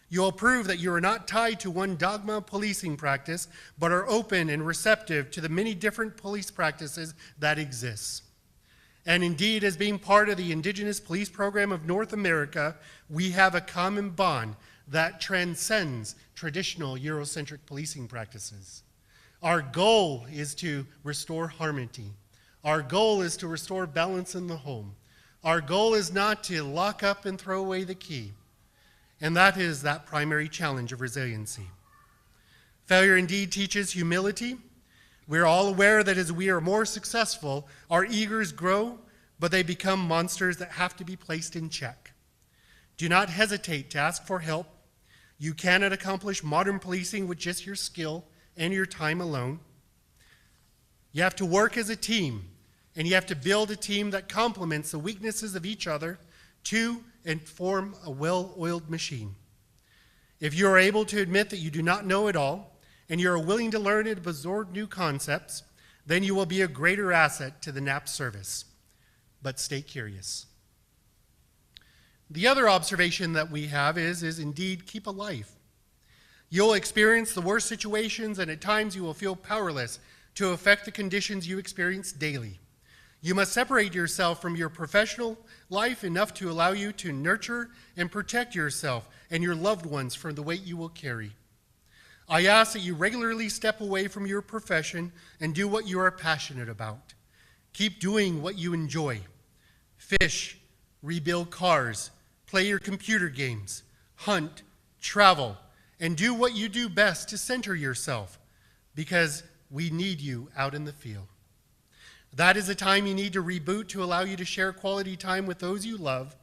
You'll prove that you are not tied to one dogma of policing practice, but are open and receptive to the many different police practices that exist. And indeed, as being part of the Indigenous Police Program of North America, we have a common bond that transcends traditional Eurocentric policing practices. Our goal is to restore harmony. Our goal is to restore balance in the home. Our goal is not to lock up and throw away the key. And that is that primary challenge of resiliency. Failure indeed teaches humility. We're all aware that as we are more successful, our egos grow, but they become monsters that have to be placed in check. Do not hesitate to ask for help. You cannot accomplish modern policing with just your skill and your time alone. You have to work as a team, and you have to build a team that complements the weaknesses of each other to and form a well-oiled machine. If you are able to admit that you do not know it all, and you are willing to learn and absorb new concepts, then you will be a greater asset to the NAPS service. But stay curious. The other observation that we have is indeed keep a life. You'll experience the worst situations, and at times you will feel powerless to affect the conditions you experience daily. You must separate yourself from your professional life enough to allow you to nurture and protect yourself and your loved ones from the weight you will carry. I ask that you regularly step away from your profession and do what you are passionate about. Keep doing what you enjoy. Fish, rebuild cars, play your computer games, hunt, travel, and do what you do best to center yourself, because we need you out in the field. That is the time you need to reboot to allow you to share quality time with those you love,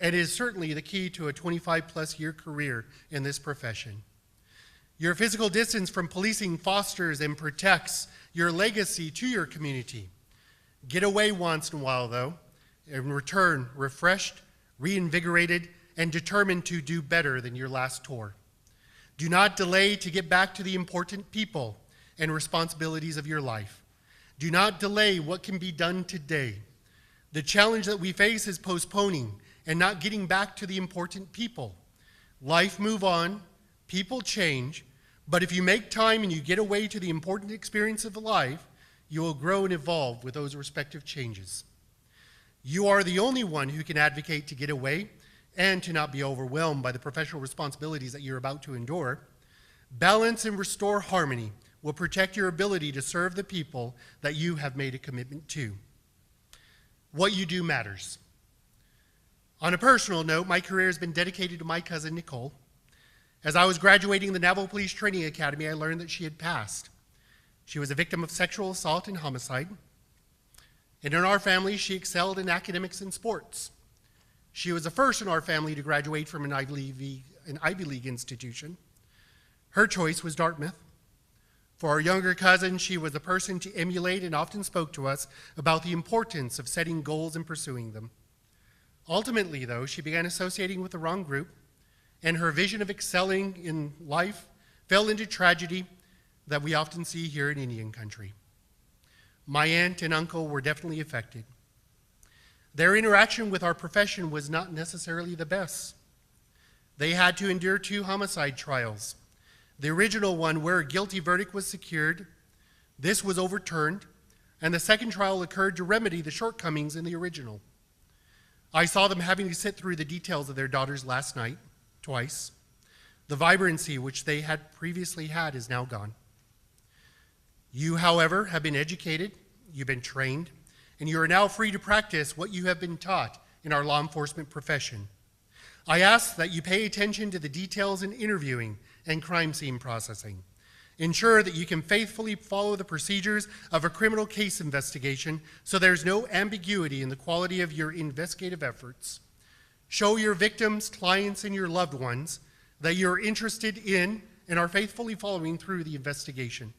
and it is certainly the key to a 25-plus year career in this profession. Your physical distance from policing fosters and protects your legacy to your community. Get away once in a while, though, and return refreshed, reinvigorated, and determined to do better than your last tour. Do not delay to get back to the important people and responsibilities of your life. Do not delay what can be done today. The challenge that we face is postponing and not getting back to the important people. Life moves on, people change, but if you make time and you get away to the important experience of life, you will grow and evolve with those respective changes. You are the only one who can advocate to get away and to not be overwhelmed by the professional responsibilities that you're about to endure. Balance and restore harmony will protect your ability to serve the people that you have made a commitment to. What you do matters. On a personal note, my career has been dedicated to my cousin Nicole. As I was graduating the Naval Police Training Academy, I learned that she had passed. She was a victim of sexual assault and homicide. And in our family, she excelled in academics and sports. She was the first in our family to graduate from an Ivy League institution. Her choice was Dartmouth. For our younger cousin, she was the person to emulate and often spoke to us about the importance of setting goals and pursuing them. Ultimately, though, she began associating with the wrong group, and her vision of excelling in life fell into tragedy that we often see here in Indian country. My aunt and uncle were definitely affected. Their interaction with our profession was not necessarily the best. They had to endure 2 homicide trials. The original one, where a guilty verdict was secured, this was overturned, and the second trial occurred to remedy the shortcomings in the original. I saw them having to sit through the details of their daughter's last night, twice. The vibrancy which they had previously had is now gone. You, however, have been educated, you've been trained, and you are now free to practice what you have been taught in our law enforcement profession. I ask that you pay attention to the details in interviewing and crime scene processing. Ensure that you can faithfully follow the procedures of a criminal case investigation so there's no ambiguity in the quality of your investigative efforts. Show your victims, clients, and your loved ones that you're interested in and are faithfully following through the investigation.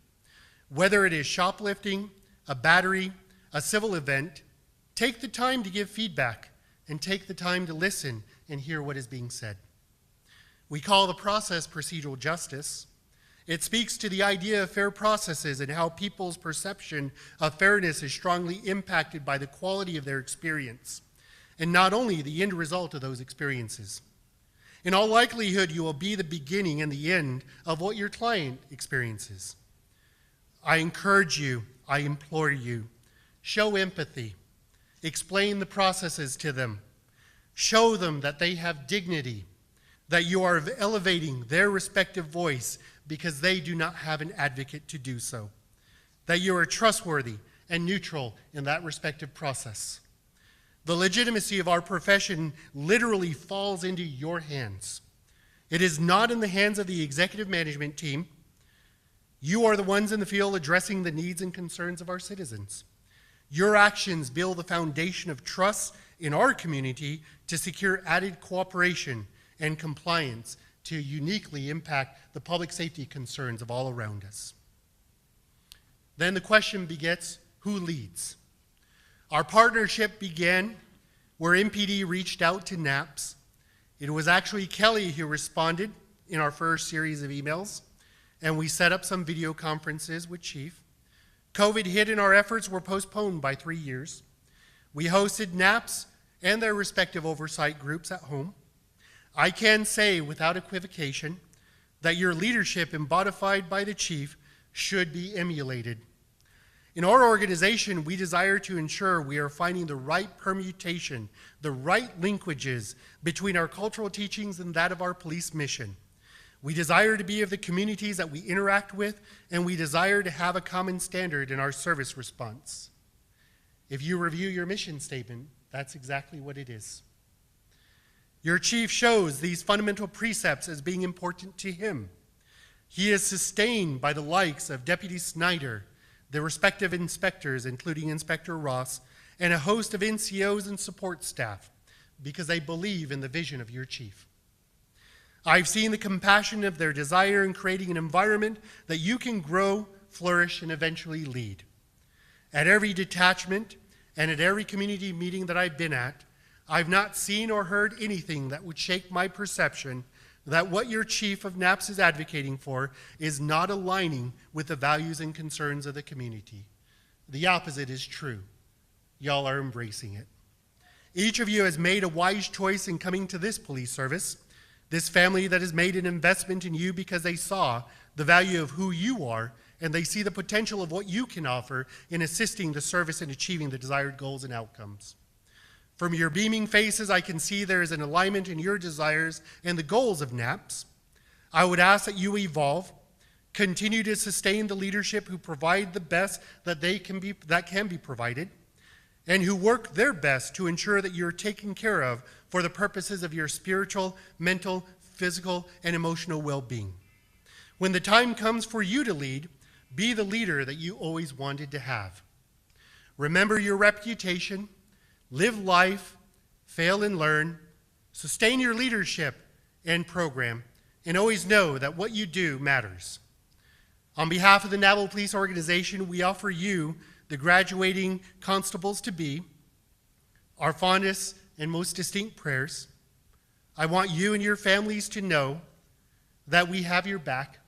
Whether it is shoplifting, a battery, a civil event, take the time to give feedback and take the time to listen and hear what is being said. We call the process procedural justice. It speaks to the idea of fair processes and how people's perception of fairness is strongly impacted by the quality of their experience, and not only the end result of those experiences. In all likelihood, you will be the beginning and the end of what your client experiences. I encourage you, I implore you, show empathy, explain the processes to them, show them that they have dignity, that you are elevating their respective voice because they do not have an advocate to do so, that you are trustworthy and neutral in that respective process. The legitimacy of our profession literally falls into your hands. It is not in the hands of the executive management team. You are the ones in the field addressing the needs and concerns of our citizens. Your actions build the foundation of trust in our community to secure added cooperation and compliance to uniquely impact the public safety concerns of all around us. Then the question begets, who leads? Our partnership began where MPD reached out to NAPS. It was actually Kelly who responded in our first series of emails, and we set up some video conferences with Chief. COVID hit and our efforts were postponed by 3 years. We hosted NAPS and their respective oversight groups at home. I can say without equivocation that your leadership embodied by the Chief should be emulated. In our organization, we desire to ensure we are finding the right permutation, the right linkages between our cultural teachings and that of our police mission. We desire to be of the communities that we interact with, and we desire to have a common standard in our service response. If you review your mission statement, that's exactly what it is. Your chief shows these fundamental precepts as being important to him. He is sustained by the likes of Deputy Snyder, the respective inspectors, including Inspector Ross, and a host of NCOs and support staff, because they believe in the vision of your chief. I've seen the compassion of their desire in creating an environment that you can grow, flourish, and eventually lead. At every detachment and at every community meeting that I've been at, I've not seen or heard anything that would shake my perception that what your chief of NAPS is advocating for is not aligning with the values and concerns of the community. The opposite is true. Y'all are embracing it. Each of you has made a wise choice in coming to this police service, this family that has made an investment in you because they saw the value of who you are and they see the potential of what you can offer in assisting the service in achieving the desired goals and outcomes. From your beaming faces, I can see there is an alignment in your desires and the goals of NAPS. I would ask that you evolve, continue to sustain the leadership who provide the best that can be provided, and who work their best to ensure that you're taken care of for the purposes of your spiritual, mental, physical, and emotional well-being. When the time comes for you to lead, be the leader that you always wanted to have. Remember your reputation, live life, fail and learn, sustain your leadership and program, and always know that what you do matters. On behalf of the Navajo Police Organization, we offer you, the graduating constables-to-be, our fondest and most distinct prayers. I want you and your families to know that we have your back,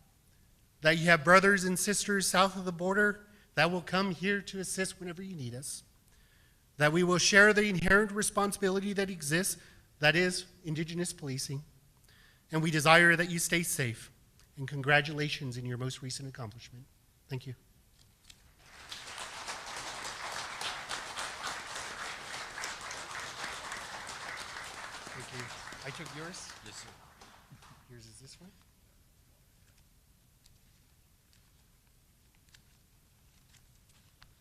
that you have brothers and sisters south of the border that will come here to assist whenever you need us, that we will share the inherent responsibility that exists, that is Indigenous policing, and we desire that you stay safe. And congratulations in your most recent accomplishment. Thank you. Thank you. I took yours? Yes, sir. Yours is this one?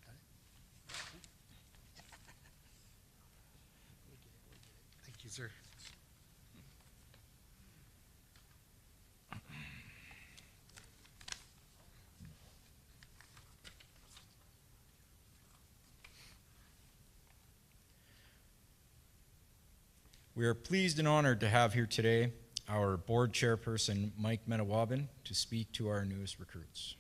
Got it? Thank you, sir. We are pleased and honored to have here today our board chairperson, Mike Menawabin, to speak to our newest recruits.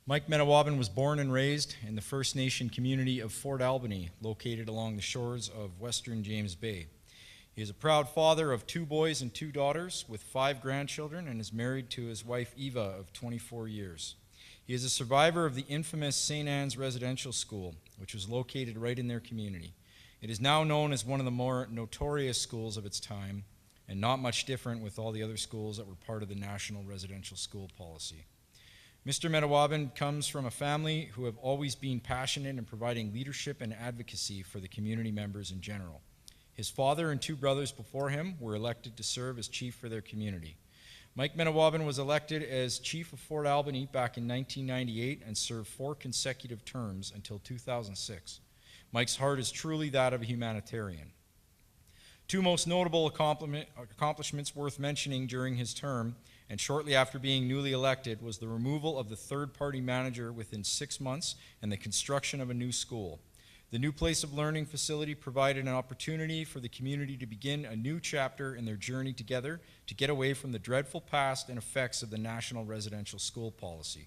Mike Menawabin was born and raised in the First Nation community of Fort Albany, located along the shores of western James Bay. He is a proud father of 2 boys and 2 daughters with 5 grandchildren and is married to his wife Eva of 24 years. He is a survivor of the infamous St. Anne's Residential School, which was located right in their community. It is now known as one of the more notorious schools of its time, and not much different with all the other schools that were part of the National Residential School Policy. Mr. Menawabin comes from a family who have always been passionate in providing leadership and advocacy for the community members in general. His father and 2 brothers before him were elected to serve as chief for their community. Mike Menawabin was elected as chief of Fort Albany back in 1998 and served 4 consecutive terms until 2006. Mike's heart is truly that of a humanitarian. 2 most notable accomplishments worth mentioning during his term and shortly after being newly elected was the removal of the third-party manager within 6 months and the construction of a new school. The new place of learning facility provided an opportunity for the community to begin a new chapter in their journey together to get away from the dreadful past and effects of the National Residential School Policy.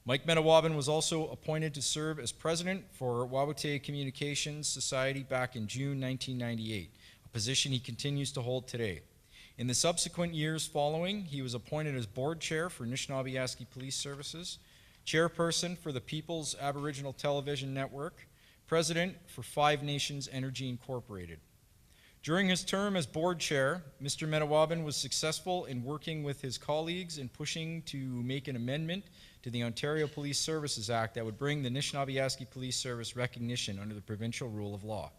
Mike Menawabin was also appointed to serve as president for Wawate Communications Society back in June 1998, a position he continues to hold today. In the subsequent years following, he was appointed as board chair for Anishinaabe Police Services, chairperson for the People's Aboriginal Television Network, president for 5 Nations Energy Incorporated. During his term as board chair, Mr. Menawabin was successful in working with his colleagues in pushing to make an amendment to the Ontario Police Services Act that would bring the Anishinaabe Police Service recognition under the provincial rule of law.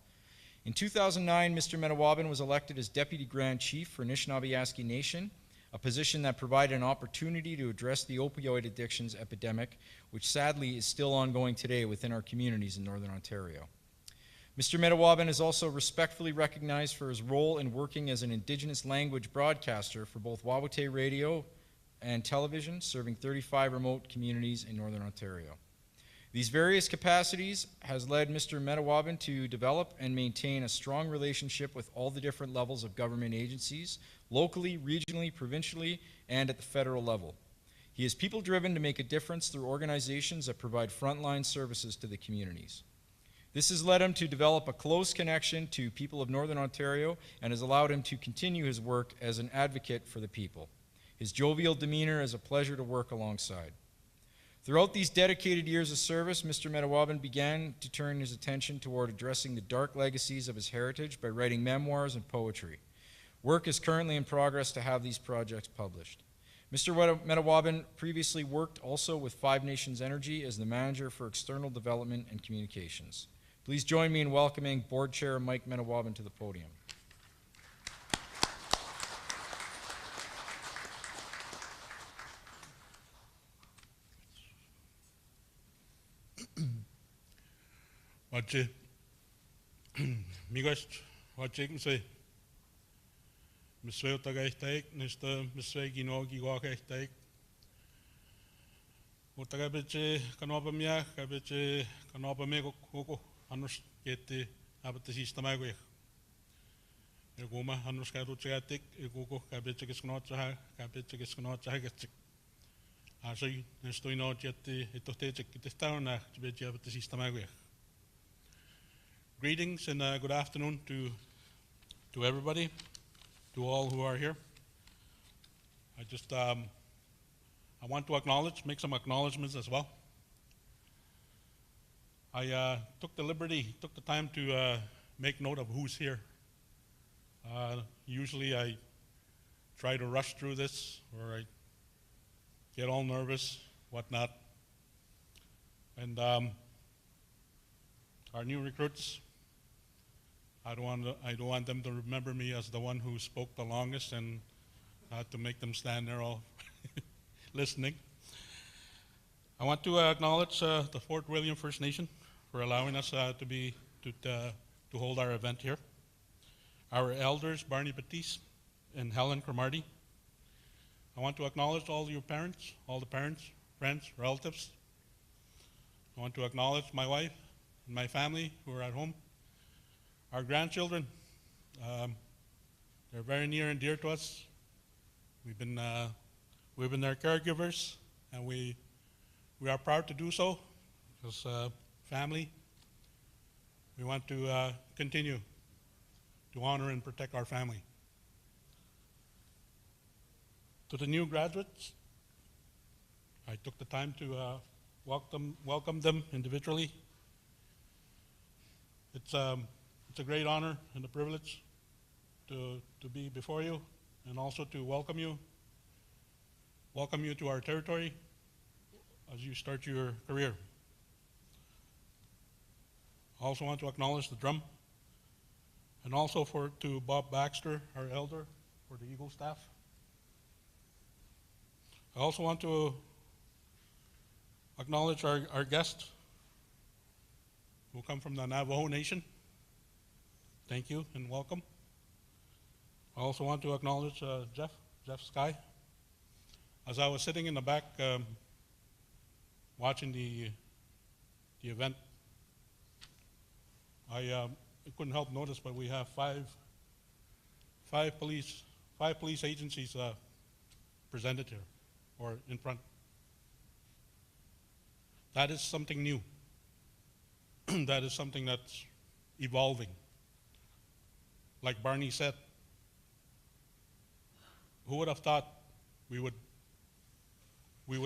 In 2009, Mr. Menawabin was elected as Deputy Grand Chief for Anishinaabe Nation, a position that provided an opportunity to address the opioid addictions epidemic, which sadly is still ongoing today within our communities in Northern Ontario. Mr. Menawabin is also respectfully recognized for his role in working as an Indigenous language broadcaster for both Wawate Radio and television, serving 35 remote communities in Northern Ontario. These various capacities has led Mr. Menawabin to develop and maintain a strong relationship with all the different levels of government agencies, locally, regionally, provincially, and at the federal level. He is people-driven to make a difference through organizations that provide frontline services to the communities. This has led him to develop a close connection to people of Northern Ontario and has allowed him to continue his work as an advocate for the people. His jovial demeanor is a pleasure to work alongside. Throughout these dedicated years of service, Mr. Menawabin began to turn his attention toward addressing the dark legacies of his heritage by writing memoirs and poetry. Work is currently in progress to have these projects published. Mr. Menawabin previously worked also with 5 Nations Energy as the manager for external development and communications. Please join me in welcoming Board Chair Mike Menawabin to the podium. Watje. Migost, watje ik say. Misweel tagaytaik, nista misweel ginogi wakaitaik. Utagabeche kanoba miak, kabeche kanoba mego koko, anus kete abate sistema gwe. Goma anus kadu tsatik, koko kabeche kisnotsa, kabeche kisnotsa getsik. Asai nesto ino jette itoteche kitestauna, beche abate sistema gwe. Greetings and good afternoon to everybody, to all who are here. I want to make some acknowledgements as well. I took the time to make note of who's here. Usually I try to rush through this, or I get all nervous, whatnot. And our new recruits, I don't want them to remember me as the one who spoke the longest and to make them stand there all listening. I want to acknowledge the Fort William First Nation for allowing us to hold our event here. Our elders, Barney Batiste and Helen Cromarty. I want to acknowledge all your parents, all the parents, friends, relatives. I want to acknowledge my wife and my family who are at home. Our grandchildren, they're very near and dear to us. We've been their caregivers, and we are proud to do so as family. We want to continue to honor and protect our family. To the new graduates, I took the time to welcome them individually. It's a great honor and a privilege to be before you, and also to welcome you to our territory as you start your career. I also want to acknowledge the drum, and also to Bob Baxter, our elder, for the Eagle staff. I also want to acknowledge our guests who come from the Navajo Nation. Thank you and welcome. I also want to acknowledge Jeff Sky. As I was sitting in the back watching the event, I couldn't help notice, but we have five police agencies presented here or in front. That is something new. That is something that's evolving. Like Barney said, who would have thought we would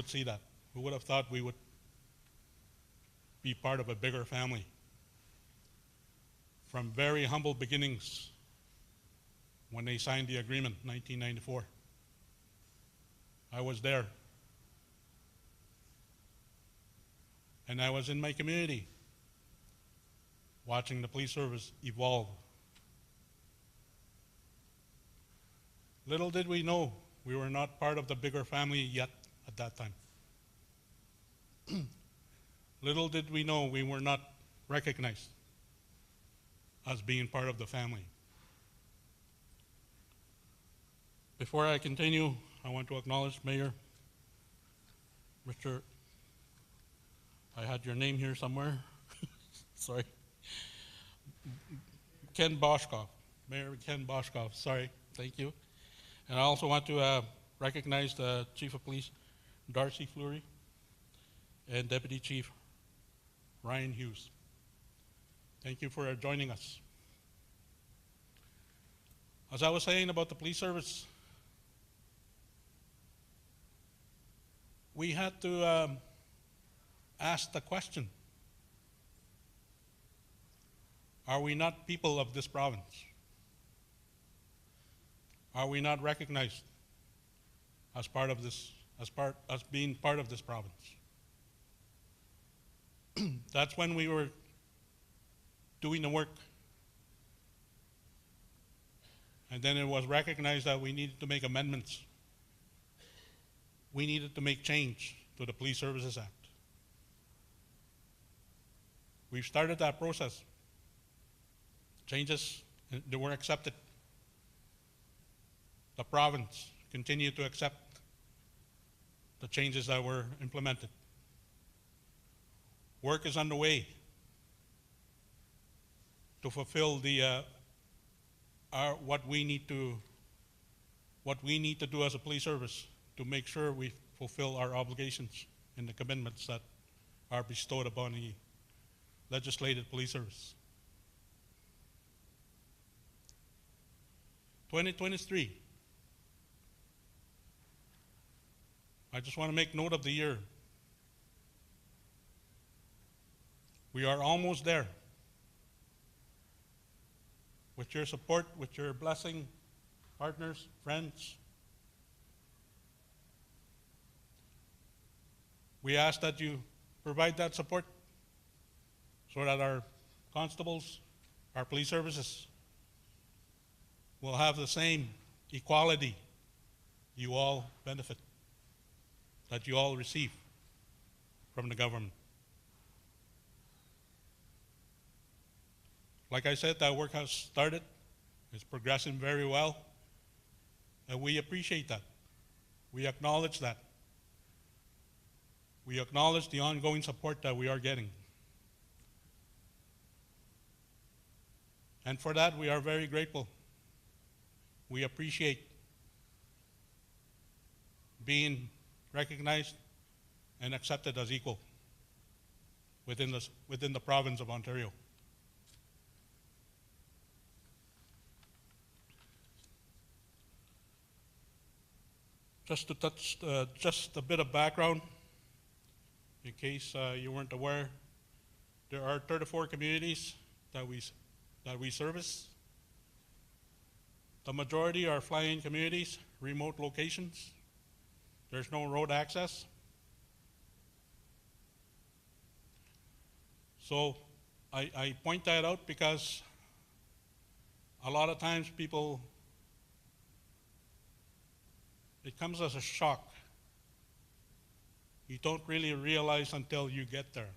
see that? Who would have thought we would be part of a bigger family? From very humble beginnings when they signed the agreement in 1994. I was there. And I was in my community watching the police service evolve. Little did we know we were not part of the bigger family yet at that time. Little did we know we were not recognized as being part of the family. Before I continue, I want to acknowledge Mayor, I had your name here somewhere, sorry. Ken Boschkoff, Mayor Ken Boschkoff, sorry, thank you. And I also want to recognize the Chief of Police, Darcy Fleury, and Deputy Chief Ryan Hughes. Thank you for joining us. As I was saying about the police service, we had to ask the question, are we not people of this province? Are we not recognized as being part of this province? That's when we were doing the work. And then it was recognized that we needed to make amendments. We needed to make change to the Police Services Act. We've started that process. Changes, they were accepted. The province continued to accept the changes that were implemented. Work is underway to fulfill what we need to do as a police service to make sure we fulfill our obligations and the commitments that are bestowed upon the legislated police service. 2023. I just want to make note of the year. We are almost there. With your support, with your blessing, partners, friends, we ask that you provide that support so that our constables, our police services will have the same equality you all benefit, that you all receive from the government. Like I said, that work has started. It's progressing very well. And we appreciate that. We acknowledge that. We acknowledge the ongoing support that we are getting. And for that, we are very grateful. We appreciate being recognized and accepted as equal within the province of Ontario. Just to touch just a bit of background, in case you weren't aware, there are 34 communities that we service. The majority are fly-in communities, remote locations. There's no road access. So I point that out because a lot of times it comes as a shock. You don't really realize until you get there.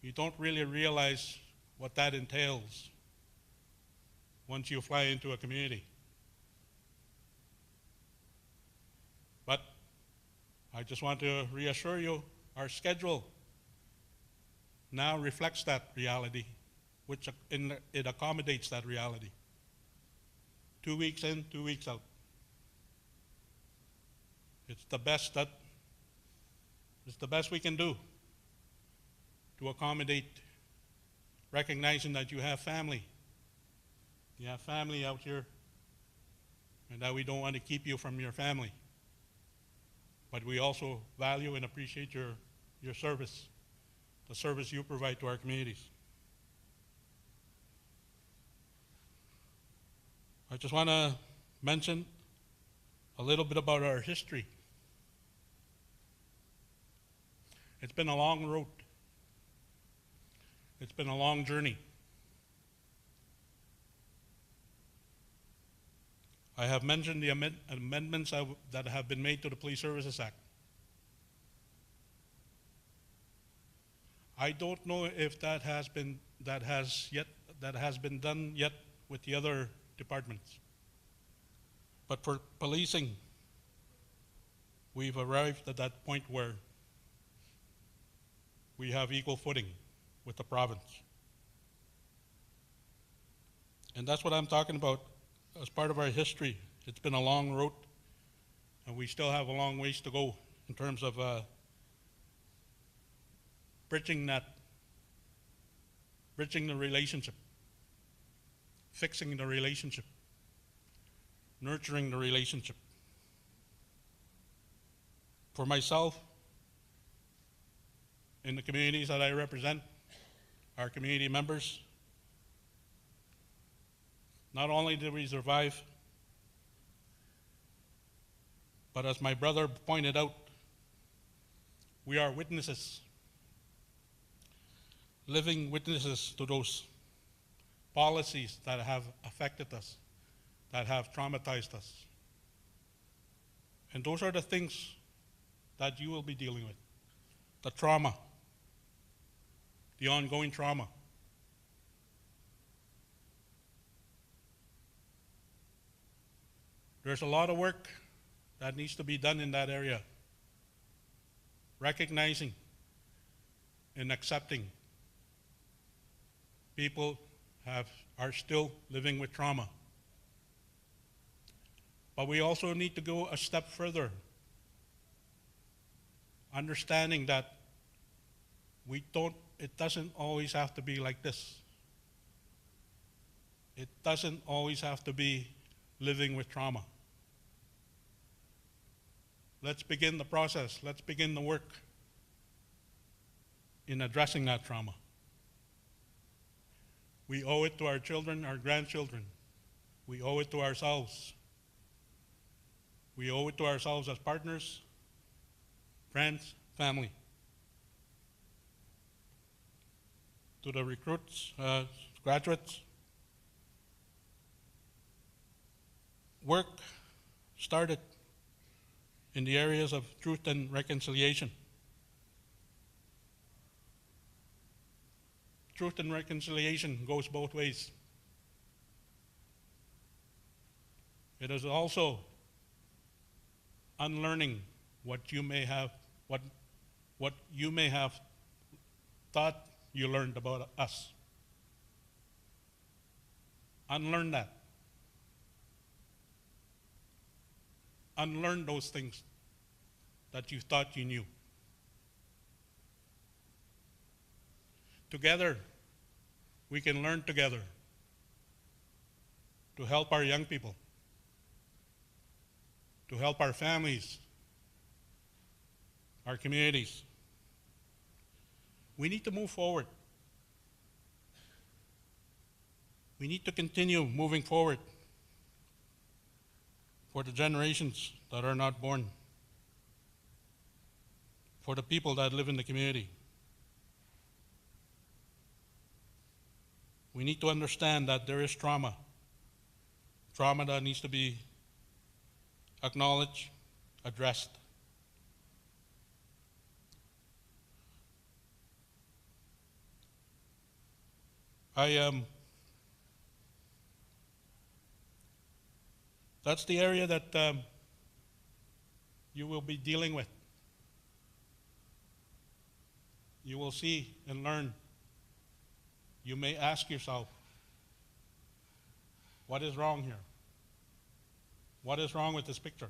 You don't really realize what that entails once you fly into a community. But I just want to reassure you, our schedule now reflects that reality, which it accommodates that reality. 2 weeks in, 2 weeks out. It's the best we can do to accommodate, recognizing that you have family. You have family out here, and that we don't want to keep you from your family. But we also value and appreciate your service, the service you provide to our communities. I just want to mention a little bit about our history. It's been a long road. It's been a long journey. I have mentioned the amendments that have been made to the Police Services Act. I don't know if that has been done yet with the other departments. But for policing, we've arrived at that point where we have equal footing with the province. And that's what I'm talking about as part of our history. It's been a long road, and we still have a long ways to go in terms of bridging the relationship, fixing the relationship, nurturing the relationship. For myself, in the communities that I represent, our community members, not only did we survive, but as my brother pointed out, we are witnesses, living witnesses to those policies that have affected us, that have traumatized us. And those are the things that you will be dealing with, the trauma the ongoing trauma. There's a lot of work that needs to be done in that area. Recognizing and accepting people are still living with trauma. But we also need to go a step further, understanding that it doesn't always have to be like this. It doesn't always have to be living with trauma. Let's begin the process. Let's begin the work in addressing that trauma. We owe it to our children, our grandchildren. We owe it to ourselves. We owe it to ourselves as partners, friends, family. To the recruits, graduates, work started in the areas of truth and reconciliation. Truth and reconciliation goes both ways. It is also unlearning what you may have thought you learned about us. Unlearn that. Unlearn those things that you thought you knew. Together, we can learn together to help our young people, to help our families, our communities. We need to move forward. We need to continue moving forward for the generations that are not born, for the people that live in the community. We need to understand that there is trauma that needs to be acknowledged, addressed. That's the area that you will be dealing with. You will see and learn. You may ask yourself, what is wrong here? What is wrong with this picture?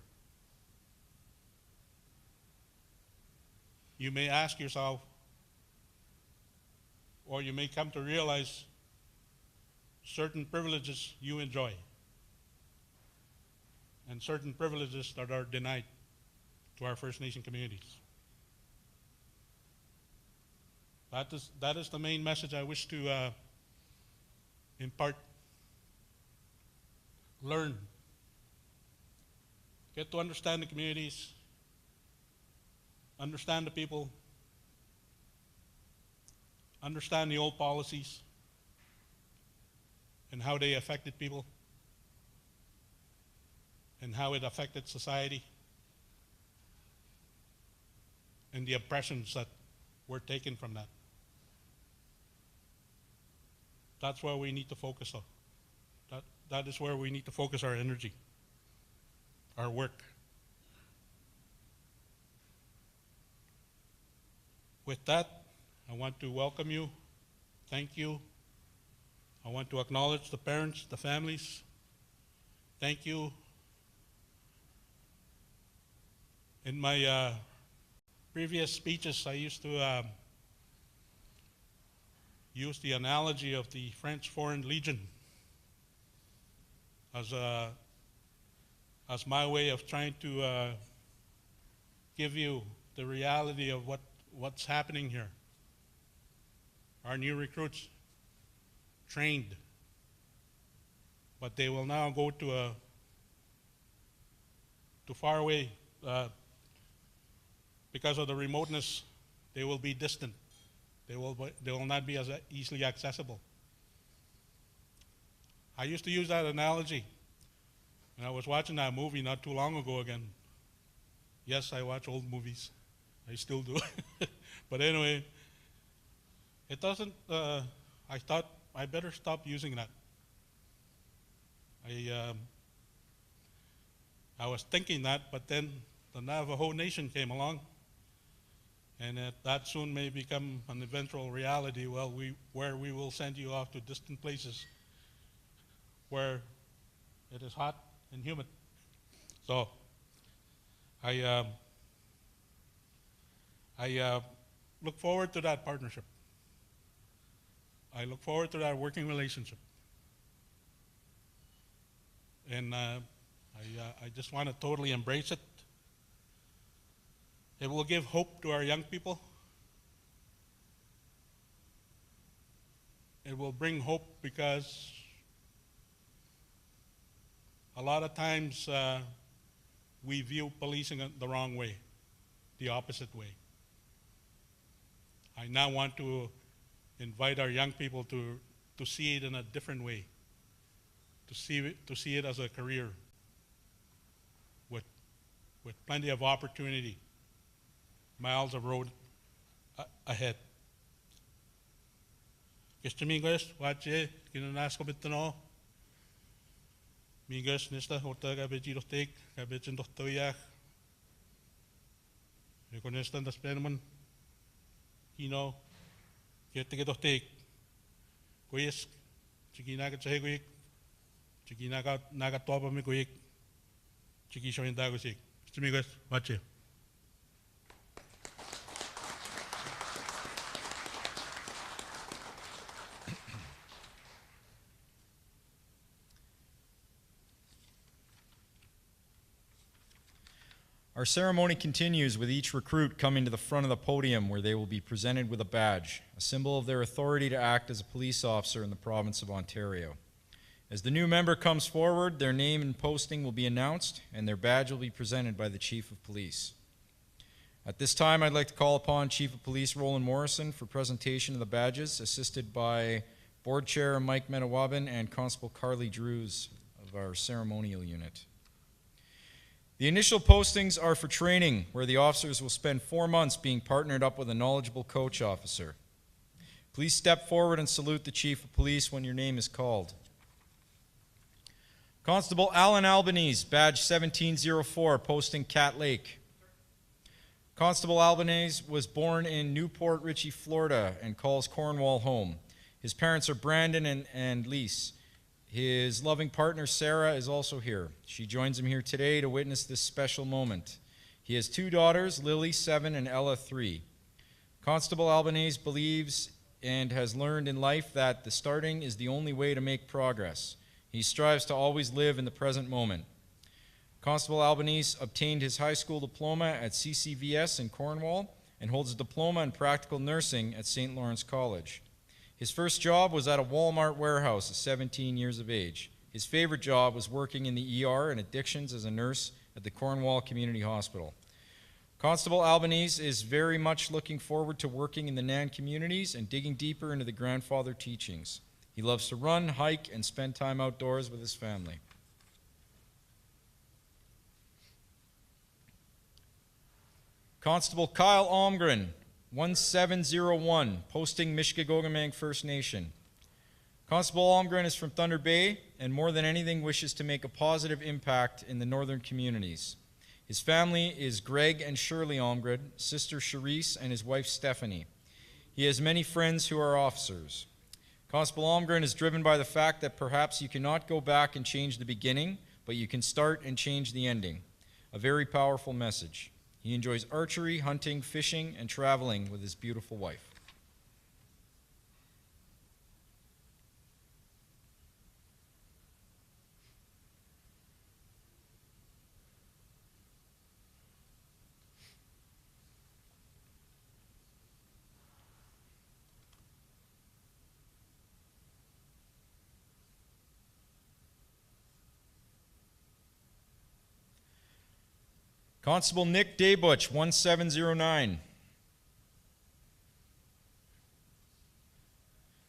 You may ask yourself, or you may come to realize certain privileges you enjoy and certain privileges that are denied to our First Nation communities. That is the main message I wish to impart. Learn. Get to understand the communities, understand the people, understand the old policies and how they affected people and how it affected society and the impressions that were taken from that. That's where we need to focus on. That is where we need to focus our energy, our work. With that, I want to welcome you, thank you. I want to acknowledge the parents, the families. Thank you. In my previous speeches, I used to use the analogy of the French Foreign Legion as my way of trying to give you the reality of what's happening here. Our new recruits trained, but they will now go to far away because of the remoteness. They will be distant. They will not be as easily accessible. I used to use that analogy, and I was watching that movie not too long ago again. Yes, I watch old movies. I still do. But anyway, It doesn't, I thought I better stop using that. I was thinking that, but then the Navajo Nation came along, and that soon may become an eventual reality. Well, where we will send you off to distant places where it is hot and humid. So I look forward to that partnership. I look forward to that working relationship. And I just want to totally embrace it. It will give hope to our young people. It will bring hope because a lot of times we view policing the wrong way, the opposite way. I now want to invite our young people to see it in a different way, to see it as a career with plenty of opportunity, miles of road ahead. Keste mingas, wache, kinanas komitano. Mingas nesta horta gabeji dostek, gabejin dostoyak. Reconesta das penman. Kino, kete dostek. Koyes, chikina ka chahe koyek. Chikina ka naga topa me koyek. Chiki shoyin dago sik. Keste mingas, wache. Our ceremony continues with each recruit coming to the front of the podium where they will be presented with a badge, a symbol of their authority to act as a police officer in the province of Ontario. As the new member comes forward, their name and posting will be announced and their badge will be presented by the Chief of Police. At this time, I'd like to call upon Chief of Police Roland Morrison for presentation of the badges, assisted by Board Chair Mike Metawabin and Constable Carly Drews of our ceremonial unit. The initial postings are for training, where the officers will spend 4 months being partnered up with a knowledgeable coach officer. Please step forward and salute the Chief of Police when your name is called. Constable Alan Albanese, badge 1704, posting Cat Lake. Constable Albanese was born in Newport Richey, Florida, and calls Cornwall home. His parents are Brandon and Lise. His loving partner, Sarah, is also here. She joins him here today to witness this special moment. He has 2 daughters, Lily, 7, and Ella, 3. Constable Albanese believes and has learned in life that the starting is the only way to make progress. He strives to always live in the present moment. Constable Albanese obtained his high school diploma at CCVS in Cornwall and holds a diploma in practical nursing at St. Lawrence College. His first job was at a Walmart warehouse at 17 years of age. His favorite job was working in the ER and addictions as a nurse at the Cornwall Community Hospital. Constable Albanese is very much looking forward to working in the NAN communities and digging deeper into the grandfather teachings. He loves to run, hike, and spend time outdoors with his family. Constable Kyle Almgren, 1701, posting Mishkegogumang First Nation. Constable Almgren is from Thunder Bay and more than anything wishes to make a positive impact in the northern communities. His family is Greg and Shirley Almgren, sister Charisse, and his wife Stephanie. He has many friends who are officers. Constable Almgren is driven by the fact that perhaps you cannot go back and change the beginning, but you can start and change the ending. A very powerful message. He enjoys archery, hunting, fishing, and traveling with his beautiful wife. Constable Nick Daybutch, 1709.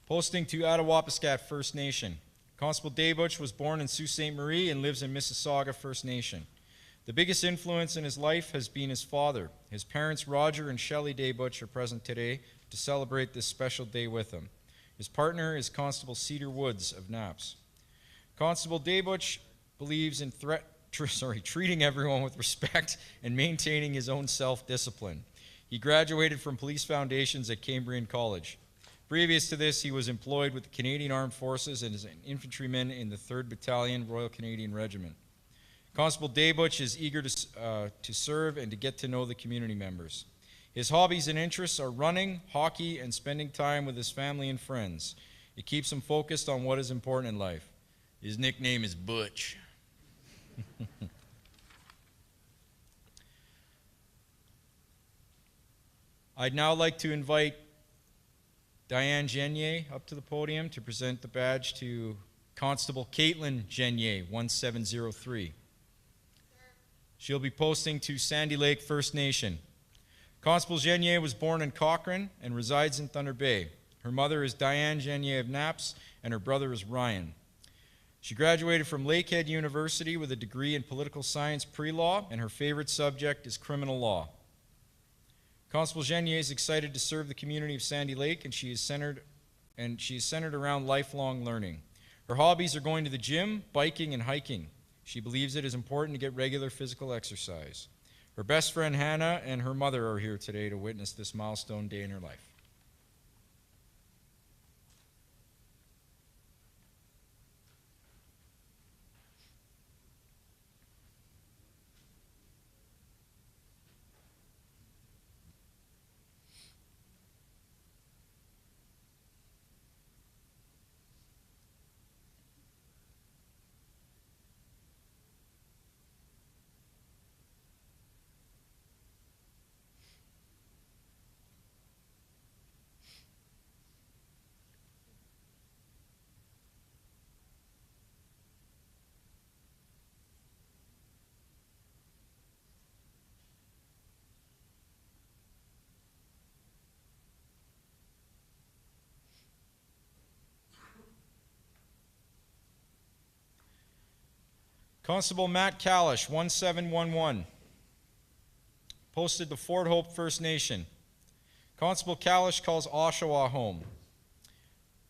Posting to Attawapiskat First Nation. Constable Daybutch was born in Sault Ste. Marie and lives in Mississauga First Nation. The biggest influence in his life has been his father. His parents, Roger and Shelley Daybutch, are present today to celebrate this special day with him. His partner is Constable Cedar Woods of NAPS. Constable Daybutch believes in treating everyone with respect and maintaining his own self-discipline. He graduated from Police Foundations at Cambrian College. Previous to this, he was employed with the Canadian Armed Forces and is an infantryman in the 3rd Battalion, Royal Canadian Regiment. Constable Daybutch is eager to serve and to get to know the community members. His hobbies and interests are running, hockey, and spending time with his family and friends. It keeps him focused on what is important in life. His nickname is Butch. I'd now like to invite Diane Genier up to the podium to present the badge to Constable Caitlin Genier, 1703. She'll be posting to Sandy Lake First Nation. Constable Genier was born in Cochrane and resides in Thunder Bay. Her mother is Diane Genier of NAPS, and her brother is Ryan. She graduated from Lakehead University with a degree in political science pre-law, and her favorite subject is criminal law. Constable Genier is excited to serve the community of Sandy Lake, and she is centered around lifelong learning. Her hobbies are going to the gym, biking, and hiking. She believes it is important to get regular physical exercise. Her best friend Hannah and her mother are here today to witness this milestone day in her life. Constable Matt Kalish, 1711, posted to Fort Hope First Nation. Constable Kalish calls Oshawa home.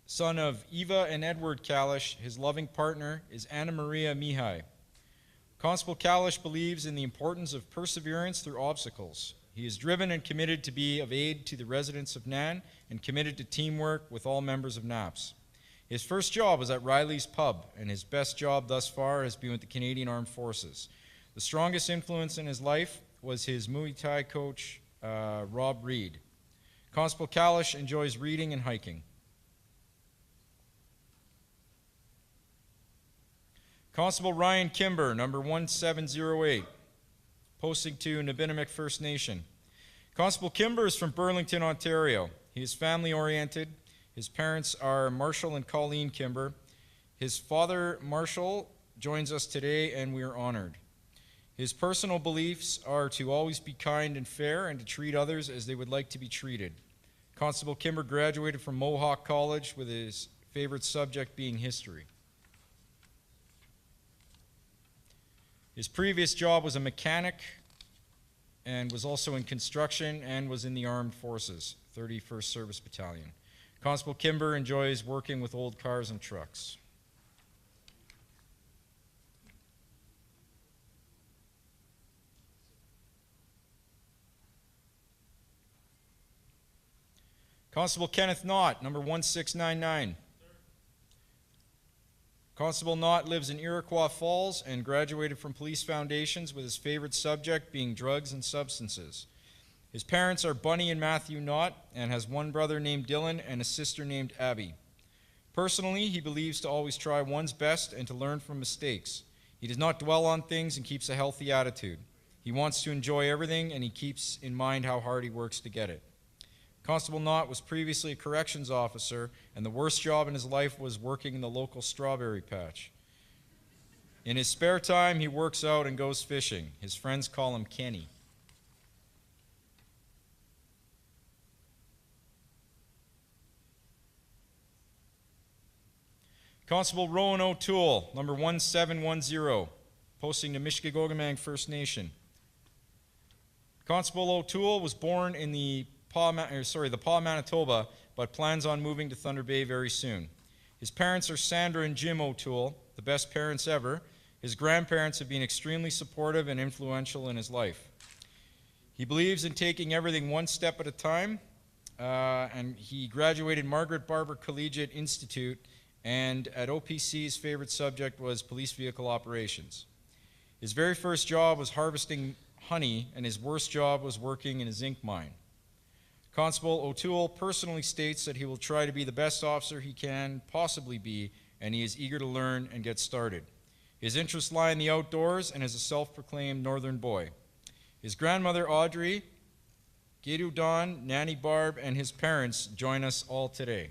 Son of Eva and Edward Kalish, his loving partner is Anna Maria Mihai. Constable Kalish believes in the importance of perseverance through obstacles. He is driven and committed to be of aid to the residents of Nan and committed to teamwork with all members of NAPS. His first job was at Riley's Pub, and his best job thus far has been with the Canadian Armed Forces. The strongest influence in his life was his Muay Thai coach, Rob Reed. Constable Kalish enjoys reading and hiking. Constable Ryan Kimber, number 1708, posting to Nabinimik First Nation. Constable Kimber is from Burlington, Ontario. He is family-oriented. His parents are Marshall and Colleen Kimber. His father, Marshall, joins us today, and we are honored. His personal beliefs are to always be kind and fair and to treat others as they would like to be treated. Constable Kimber graduated from Mohawk College with his favorite subject being history. His previous job was a mechanic and was also in construction and was in the Armed Forces, 31st Service Battalion. Constable Kimber enjoys working with old cars and trucks. Constable Kenneth Knott, number 1699. Constable Knott lives in Iroquois Falls and graduated from Police Foundations with his favorite subject being drugs and substances. His parents are Bunny and Matthew Knott and has one brother named Dylan and a sister named Abby. Personally, he believes to always try one's best and to learn from mistakes. He does not dwell on things and keeps a healthy attitude. He wants to enjoy everything and he keeps in mind how hard he works to get it. Constable Knott was previously a corrections officer, and the worst job in his life was working in the local strawberry patch. In his spare time, he works out and goes fishing. His friends call him Kenny. Constable Rowan O'Toole, number 1710. posting to Mishkegogumang First Nation. Constable O'Toole was born in the Paw, Manitoba, but plans on moving to Thunder Bay very soon. His parents are Sandra and Jim O'Toole, the best parents ever. His grandparents have been extremely supportive and influential in his life. He believes in taking everything one step at a time, and he graduated Margaret Barber Collegiate Institute, and at OPC his favorite subject was police vehicle operations. His very first job was harvesting honey, and his worst job was working in a zinc mine. Constable O'Toole personally states that he will try to be the best officer he can possibly be, and he is eager to learn and get started. His interests lie in the outdoors and is a self-proclaimed northern boy. His grandmother Audrey, Gedu Don, Nanny Barb, and his parents join us all today.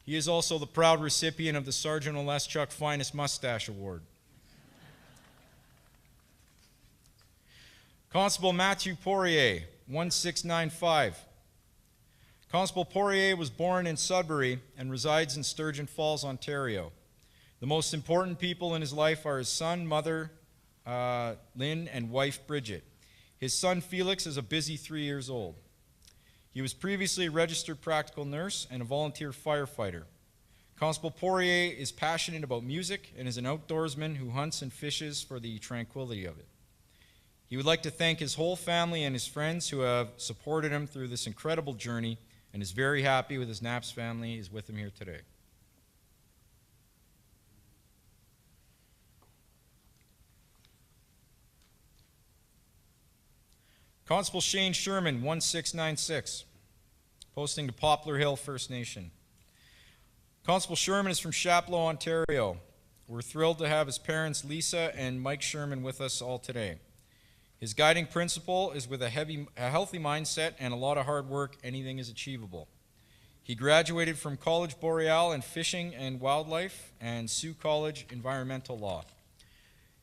He is also the proud recipient of the Sergeant Oleschuk Finest Mustache Award. Constable Matthew Poirier, 1695. Constable Poirier was born in Sudbury and resides in Sturgeon Falls, Ontario. The most important people in his life are his son, mother, Lynn, and wife, Bridget. His son, Felix, is a busy 3 years old. He was previously a registered practical nurse and a volunteer firefighter. Constable Poirier is passionate about music and is an outdoorsman who hunts and fishes for the tranquility of it. He would like to thank his whole family and his friends who have supported him through this incredible journey, and is very happy with his NAPS family is with him here today. Constable Shane Sherman, 1696, posting to Poplar Hill First Nation. Constable Sherman is from Chapleau, Ontario. We're thrilled to have his parents Lisa and Mike Sherman with us all today. His guiding principle is with a healthy mindset and a lot of hard work, anything is achievable. He graduated from College Boreal in Fishing and Wildlife and Sioux College Environmental Law.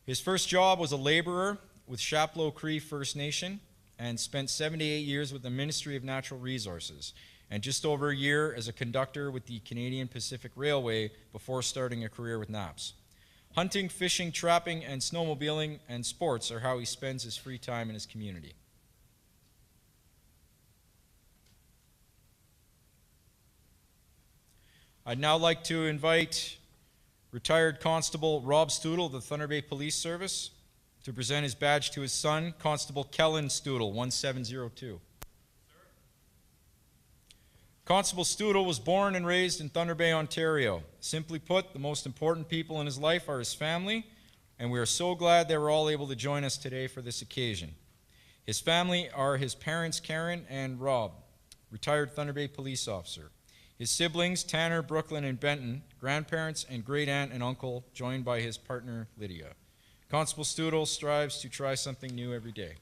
His first job was a laborer with Chapleau Cree First Nation and spent 78 years with the Ministry of Natural Resources and just over a year as a conductor with the Canadian Pacific Railway before starting a career with NAPS. Hunting, fishing, trapping, and snowmobiling and sports are how he spends his free time in his community. I'd now like to invite retired Constable Rob Stoodle of the Thunder Bay Police Service to present his badge to his son, Constable Kellen Stoodle, 1702. Constable Stoodle was born and raised in Thunder Bay, Ontario. Simply put, the most important people in his life are his family, and we are so glad they were all able to join us today for this occasion. His family are his parents, Karen and Rob, retired Thunder Bay police officer. His siblings, Tanner, Brooklyn, and Benton, grandparents and great-aunt and uncle, joined by his partner, Lydia. Constable Stoodle strives to try something new every day.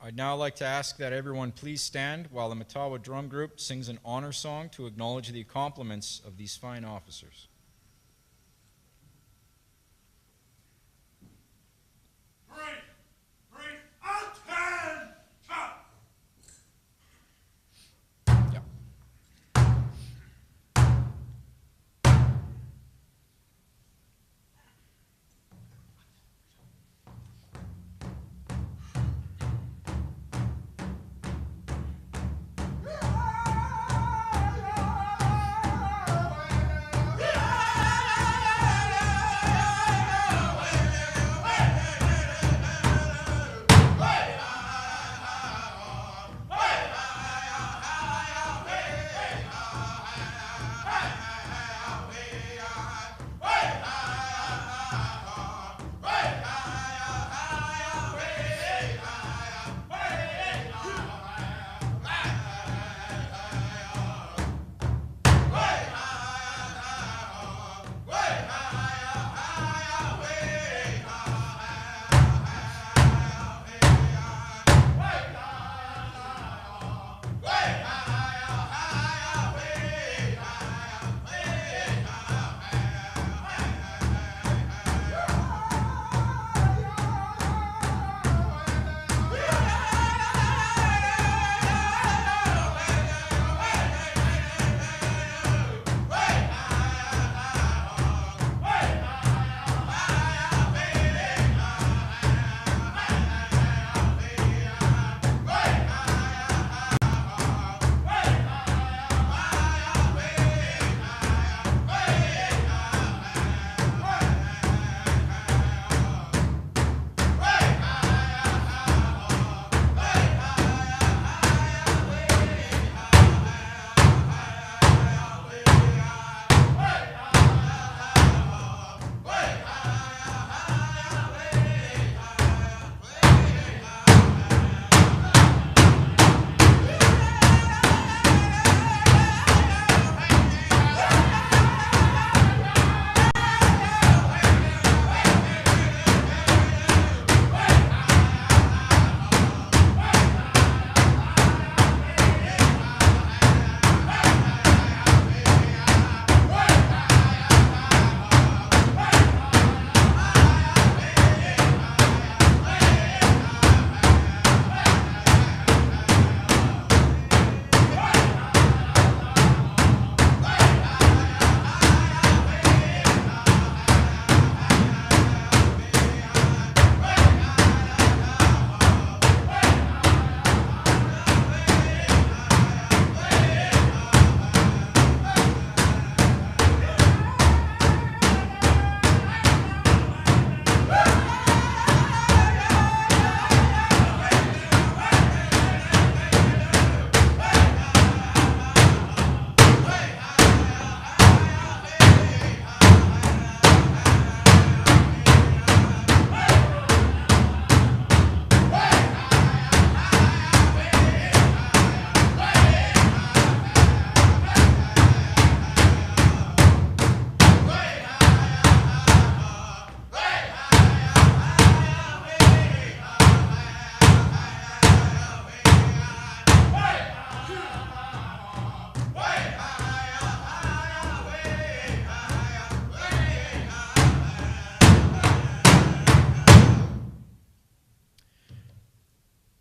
I'd now like to ask that everyone please stand while the Matawa Drum Group sings an honor song to acknowledge the accomplishments of these fine officers. Yeah!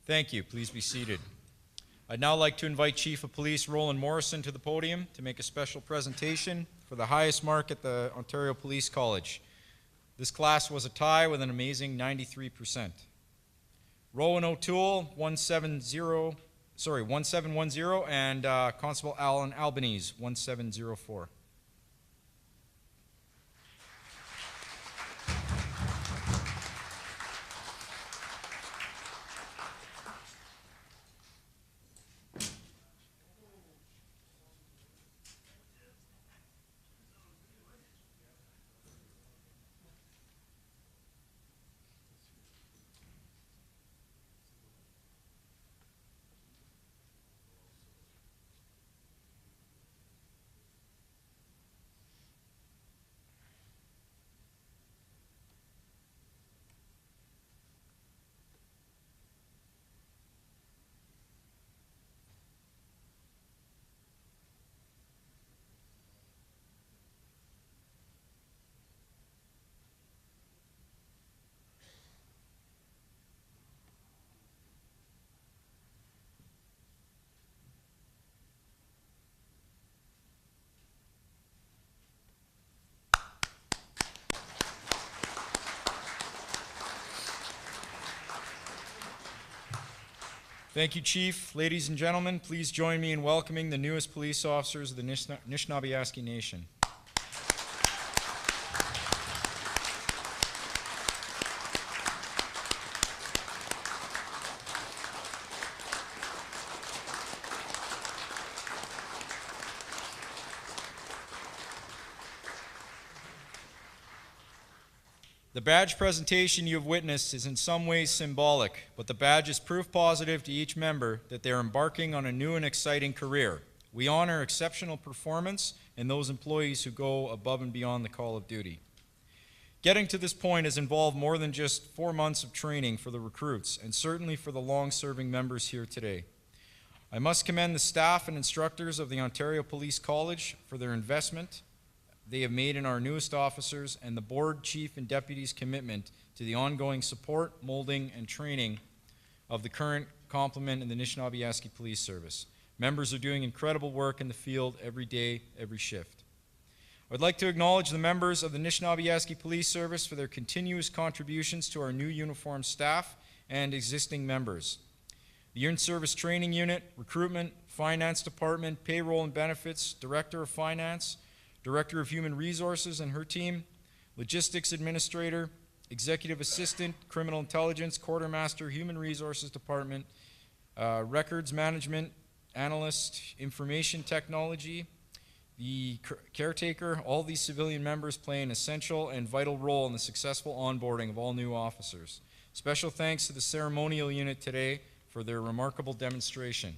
Thank you. Please be seated. I'd now like to invite Chief of Police Roland Morrison to the podium to make a special presentation for the highest mark at the Ontario Police College. This class was a tie with an amazing 93%. Rowan O'Toole, 1710, and Constable Alan Albanese, 1704. Thank you, Chief. Ladies and gentlemen, please join me in welcoming the newest police officers of the Anishinaabe Nation. The badge presentation you have witnessed is in some ways symbolic, but the badge is proof positive to each member that they are embarking on a new and exciting career. We honor exceptional performance and those employees who go above and beyond the call of duty. Getting to this point has involved more than just 4 months of training for the recruits, and certainly for the long-serving members here today. I must commend the staff and instructors of the Ontario Police College for their investment they have made in our newest officers, and the board, chief, and deputies' commitment to the ongoing support, molding, and training of the current complement in the Anishinaabe Police Service. Members are doing incredible work in the field every day, every shift. I'd like to acknowledge the members of the Anishinaabe Police Service for their continuous contributions to our new uniformed staff and existing members. The In-Service Training Unit, Recruitment, Finance Department, Payroll and Benefits, Director of Finance, Director of Human Resources and her team, Logistics Administrator, Executive Assistant, Criminal Intelligence, Quartermaster, Human Resources Department, Records Management, Analyst, Information Technology, the caretaker. All these civilian members play an essential and vital role in the successful onboarding of all new officers. Special thanks to the ceremonial unit today for their remarkable demonstration.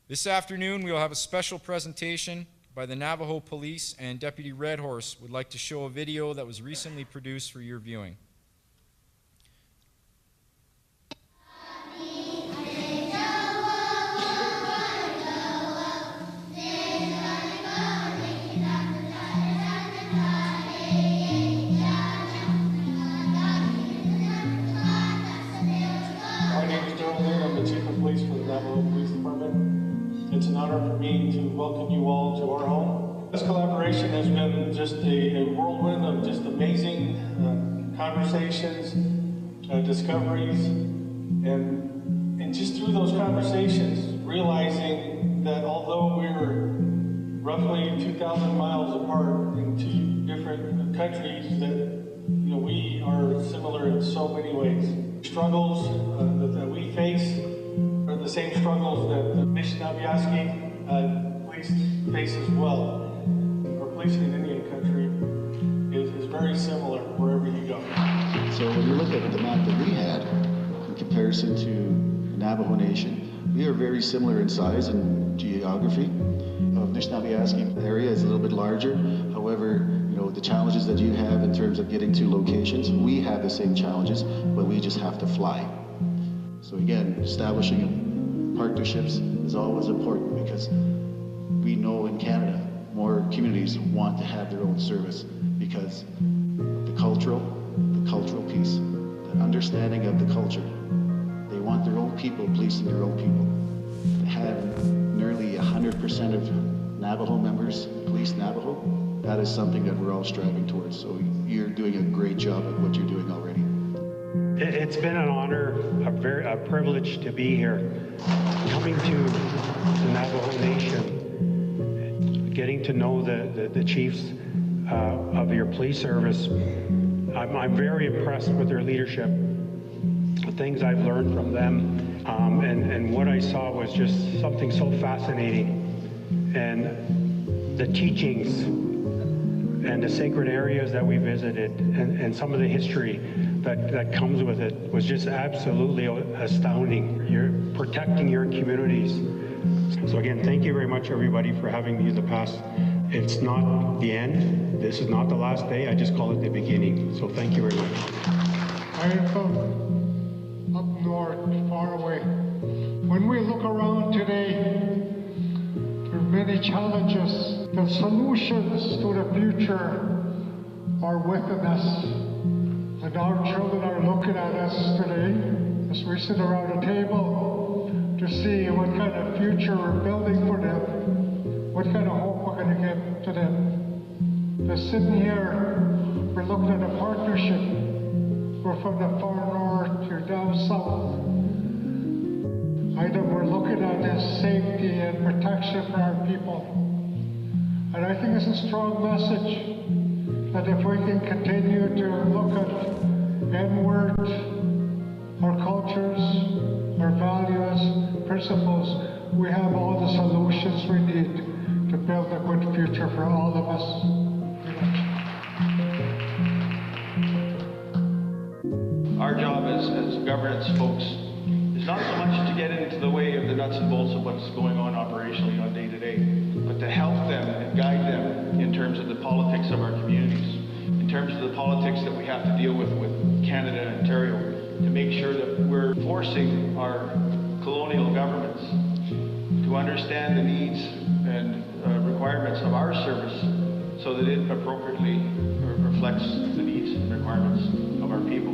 This afternoon, we will have a special presentation by the Navajo Police, and Deputy Red Horse would like to show a video that was recently produced for your viewing. My name is Darrell Lear. I'm the Chief of Police for the Navajo Police Department. It's an honor for me to welcome you all to our home. This collaboration has been just a whirlwind of just amazing conversations, discoveries, and just through those conversations, realizing that although we're roughly 2,000 miles apart in two different countries, that we are similar in so many ways. Struggles that we face are the same struggles that the Anishinaabe police face as well. Our policing in Indian country is very similar wherever you go. So when you look at the map that we had in comparison to the Navajo Nation, we are very similar in size and geography. The Anishinaabe area is a little bit larger. However, the challenges that you have in terms of getting to locations, we have the same challenges, but we just have to fly. So again, establishing partnerships is always important, because we know in Canada more communities want to have their own service because the cultural piece, understanding of the culture. They want their own people policing their own people. To have nearly 100% of Navajo members police Navajo, that is something that we're all striving towards. So you're doing a great job at what you're doing already. It's been an honor, a privilege to be here, coming to the Navajo Nation, getting to know the chiefs of your police service. I'm very impressed with their leadership, the things I've learned from them, and what I saw was just something so fascinating. And the teachings and the sacred areas that we visited and some of the history that comes with it was just absolutely astounding. You're protecting your communities. So again, thank you very much, everybody, for having me in the past. It's not the end. This is not the last day. I just call it the beginning. So thank you very much. I'm from up north, far away. When we look around today, there are many challenges. The solutions to the future are within us. And our children are looking at us today as we sit around a table to see what kind of future we're building for them, what kind of hope we're going to give to them. They're sitting here, we're looking at a partnership. We're from the far north, you're down south. Item we're looking at is safety and protection for our people. And I think it's a strong message that if we can continue to look at inward, our cultures, our values, principles, we have all the solutions we need to build a good future for all of us. Our job as governance folks is not so much to get into the way of the nuts and bolts of what's going on operationally on day to day, but to help them and guide them in terms of the politics of our communities, in terms of the politics that we have to deal with Canada and Ontario, to make sure that we're forcing our colonial governments to understand the needs and requirements of our service so that it appropriately reflects the needs and requirements of our people.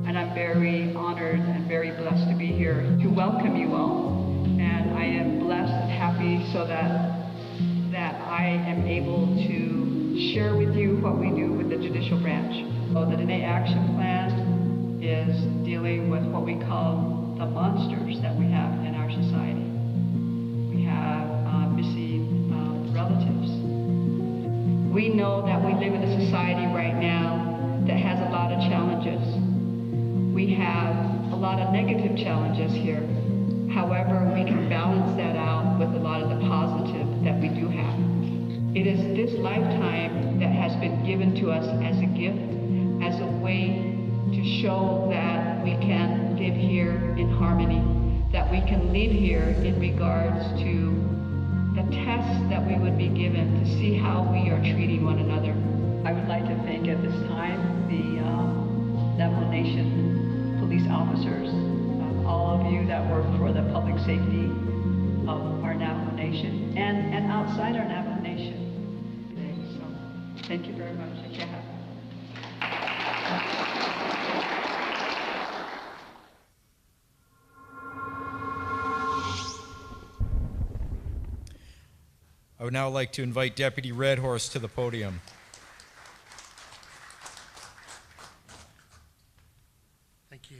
And I'm very honored and very blessed to be here to welcome you all. And I am blessed and happy so that I am able to share with you what we do with the judicial branch. So the NA Action Plan is dealing with what we call the monsters that we have in our society. We have missing relatives. We know that we live in a society right now that has a lot of challenges. We have a lot of negative challenges here. However, we can balance that out with a lot of the positive that we do have. It is this lifetime that has been given to us as a gift, as a way to show that we can live here in harmony, that we can live here in regards to the tests that we would be given to see how we are treating one another. I would like to thank at this time the Navajo Nation police officers, all of you that work for the public safety of our Navajo Nation and outside our Navajo Nation. So, thank you very much. I would now like to invite Deputy Redhorse to the podium. Thank you.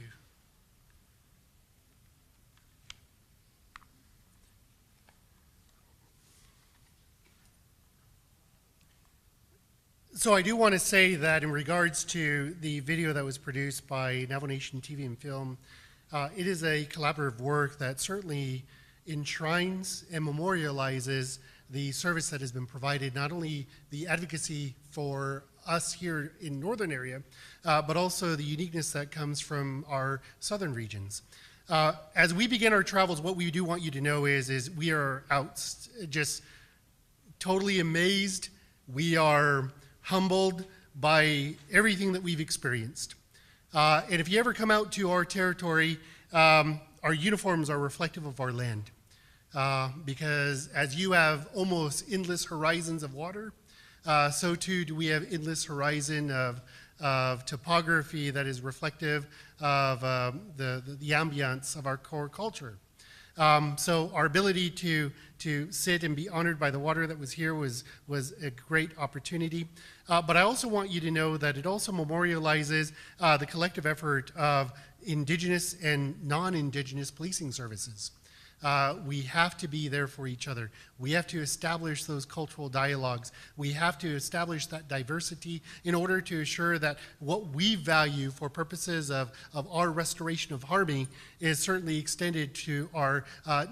So I do want to say that in regards to the video that was produced by Navajo Nation TV and Film, it is a collaborative work that certainly enshrines and memorializes the service that has been provided, not only the advocacy for us here in northern area, but also the uniqueness that comes from our southern regions. As we begin our travels, what we do want you to know is we are out just totally amazed. We are humbled by everything that we've experienced. And if you ever come out to our territory, our uniforms are reflective of our land. Because as you have almost endless horizons of water, so too do we have endless horizon of of topography that is reflective of the ambience of our core culture. So our ability to sit and be honored by the water that was here was a great opportunity. But I also want you to know that it also memorializes the collective effort of Indigenous and non-Indigenous policing services. We have to be there for each other. We have to establish those cultural dialogues. We have to establish that diversity in order to assure that what we value for purposes of our restoration of harmony is certainly extended to our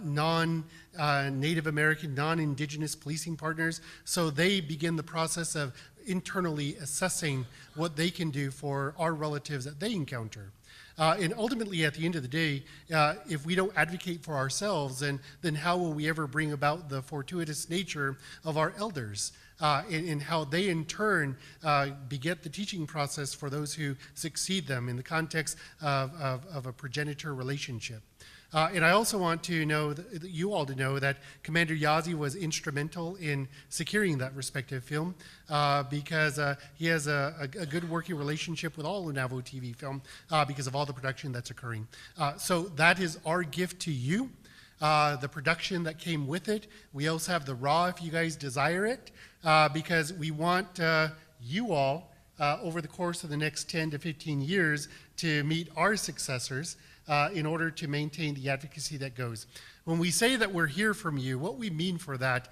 non-Native American, non-Indigenous policing partners, so they begin the process of internally assessing what they can do for our relatives that they encounter. And ultimately, at the end of the day, if we don't advocate for ourselves, then how will we ever bring about the fortuitous nature of our elders and how they in turn beget the teaching process for those who succeed them in the context of a progenitor relationship. And I also want to know, you all to know, that Commander Yazzie was instrumental in securing that respective film because he has a good working relationship with all the Navajo TV film because of all the production that's occurring. So that is our gift to you. The production that came with it. We also have the raw if you guys desire it because we want you all over the course of the next 10 to 15 years to meet our successors in order to maintain the advocacy that goes. When we say that we're here from you, what we mean for that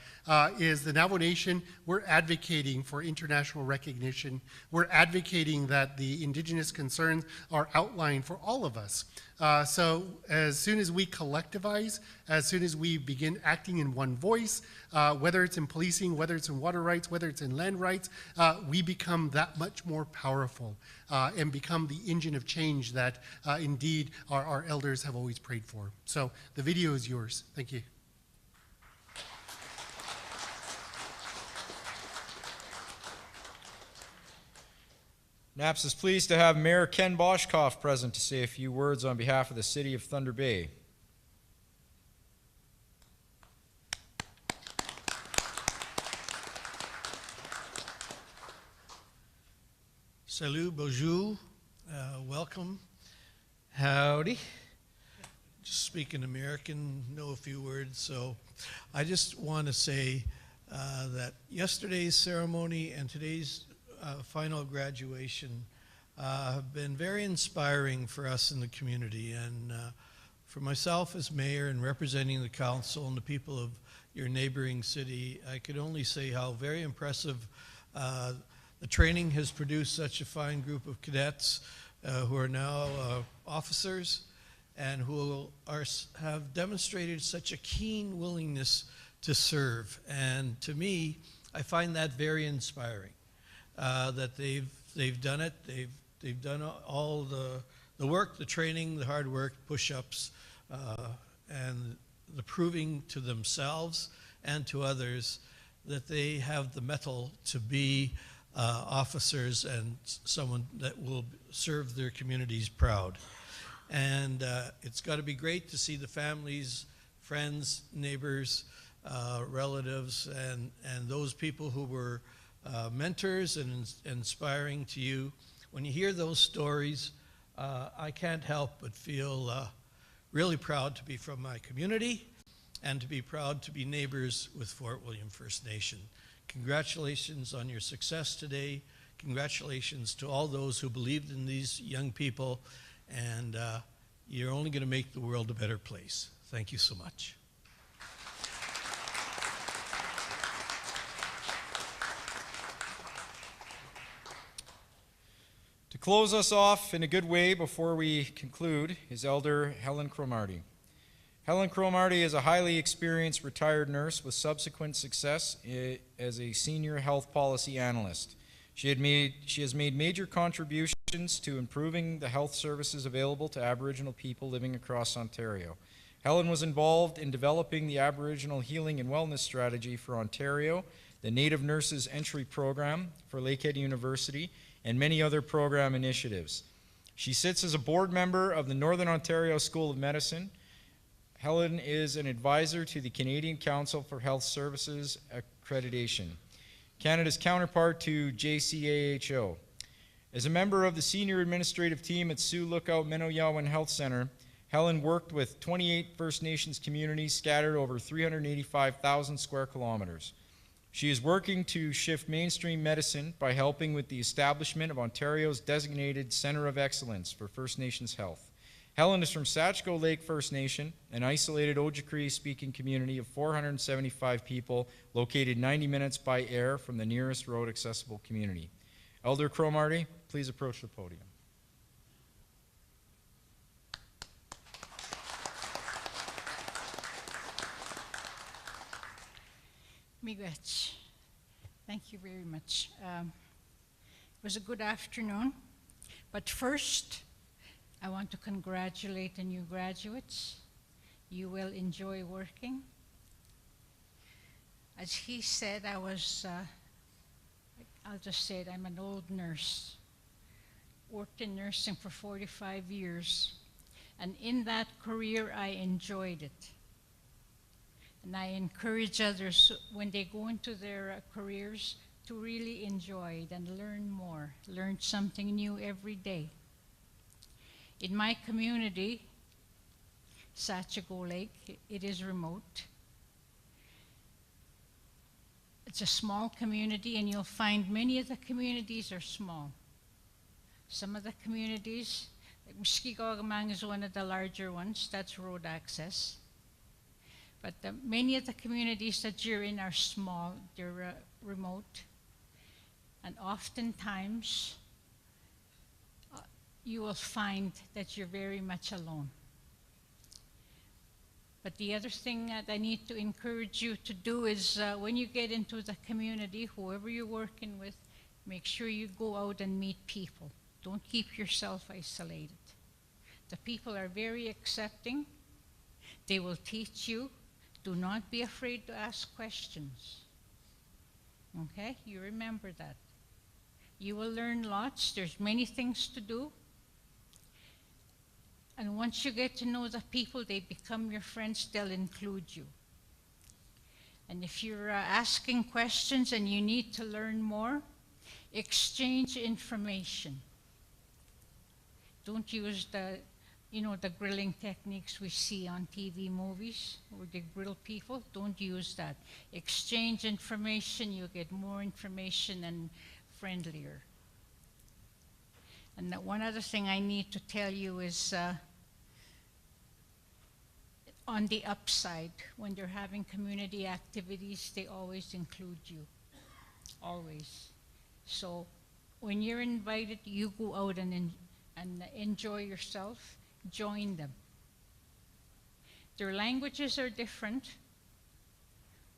is the Navajo Nation, we're advocating for international recognition. We're advocating that the Indigenous concerns are outlined for all of us. So as soon as we collectivize, as soon as we begin acting in one voice, whether it's in policing, whether it's in water rights, whether it's in land rights, we become that much more powerful and become the engine of change that indeed our elders have always prayed for. So the video is yours. Thank you. NAPS is pleased to have Mayor Ken Boschkoff present to say a few words on behalf of the City of Thunder Bay. Salut, bonjour, welcome, howdy. Just speaking American, know a few words, so I just want to say that yesterday's ceremony and today's final graduation have been very inspiring for us in the community, and for myself as mayor and representing the council and the people of your neighboring city, I could only say how very impressive the training has produced such a fine group of cadets who are now officers and who have demonstrated such a keen willingness to serve. And to me, I find that very inspiring. That they've done it. They've done all the work, the training, the hard work, push-ups, and the proving to themselves and to others that they have the mettle to be officers and someone that will serve their communities proud. And it's got to be great to see the families, friends, neighbors, relatives, and those people who were mentors and inspiring to you. When you hear those stories, I can't help but feel really proud to be from my community and to be proud to be neighbors with Fort William First Nation. Congratulations on your success today. Congratulations to all those who believed in these young people, and you're only going to make the world a better place. Thank you so much. To close us off in a good way before we conclude is Elder Helen Cromarty. Helen Cromarty is a highly experienced retired nurse with subsequent success as a senior health policy analyst. She has made major contributions to improving the health services available to Aboriginal people living across Ontario. Helen was involved in developing the Aboriginal Healing and Wellness Strategy for Ontario, the Native Nurses Entry Program for Lakehead University, and many other program initiatives. She sits as a board member of the Northern Ontario School of Medicine. Helen is an advisor to the Canadian Council for Health Services Accreditation, Canada's counterpart to JCAHO. As a member of the senior administrative team at Sioux Lookout Minnow-Yawin Health Center, Helen worked with 28 First Nations communities scattered over 385,000 square kilometers. She is working to shift mainstream medicine by helping with the establishment of Ontario's designated Center of Excellence for First Nations Health. Helen is from Satchko Lake First Nation, an isolated Ojibwe-speaking community of 475 people located 90 minutes by air from the nearest road-accessible community. Elder Cromarty, please approach the podium. Miigwech, thank you very much. It was a good afternoon, but first, I want to congratulate the new graduates. You will enjoy working. As he said, I'll just say it, I'm an old nurse. Worked in nursing for 45 years. And in that career, I enjoyed it. And I encourage others, when they go into their careers, to really enjoy it and learn more, learn something new every day. In my community, Satchko Lake, it is remote. It's a small community, and you'll find many of the communities are small. Some of the communities, like Mushkegowgamang is one of the larger ones, that's road access. But many of the communities that you're in are small, they're remote. And oftentimes, you will find that you're very much alone. But the other thing that I need to encourage you to do is when you get into the community, whoever you're working with, make sure you go out and meet people. Don't keep yourself isolated. The people are very accepting. They will teach you. Do not be afraid to ask questions. Okay? You remember that. You will learn lots. There's many things to do. And once you get to know the people, they become your friends, they'll include you. And if you're asking questions and you need to learn more, exchange information. Don't use the grilling techniques we see on TV movies where they grill people. Don't use that. Exchange information, you'll get more information and friendlier. And one other thing I need to tell you is on the upside, when they're having community activities, they always include you, always. So when you're invited, you go out and enjoy yourself, join them. Their languages are different.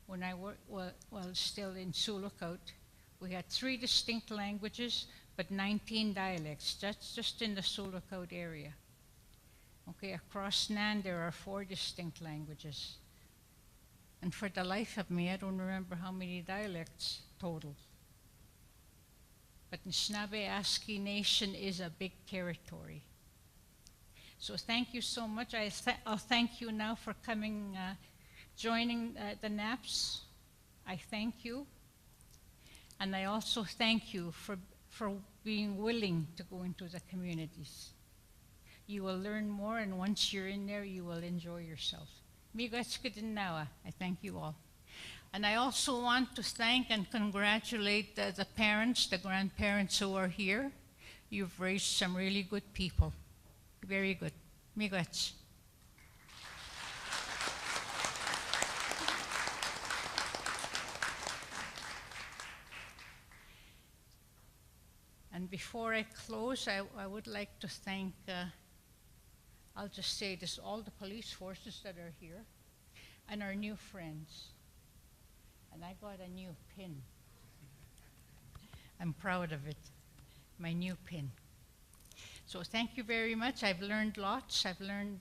When I worked, while still in Sioux Lookout, we had 3 distinct languages, but 19 dialects. That's just in the Sioux Lookout area. Okay, across Nan, there are 4 distinct languages. And for the life of me, I don't remember how many dialects total. But Nishnawbe-Aski Nation is a big territory. So thank you so much. I'll thank you now for coming, joining the NAPS. I thank you. And I also thank you for being willing to go into the communities. You will learn more, and once you're in there, you will enjoy yourself. Miigwech, I thank you all. And I also want to thank and congratulate the parents, the grandparents who are here. You've raised some really good people. Very good. Miigwech. And before I close, I would like to thank, I'll just say this, all the police forces that are here and our new friends. And I got a new pin. I'm proud of it, my new pin. So thank you very much. I've learned lots. I've learned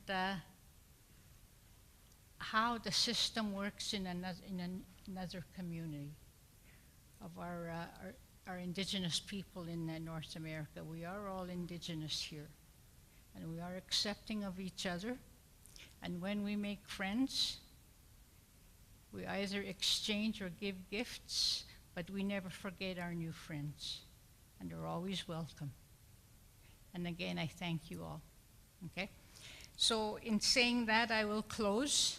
how the system works in another community of our indigenous people in North America. We are all indigenous here, and we are accepting of each other. And when we make friends, we either exchange or give gifts, but we never forget our new friends, and they're always welcome. And again, I thank you all. Okay? So in saying that, I will close.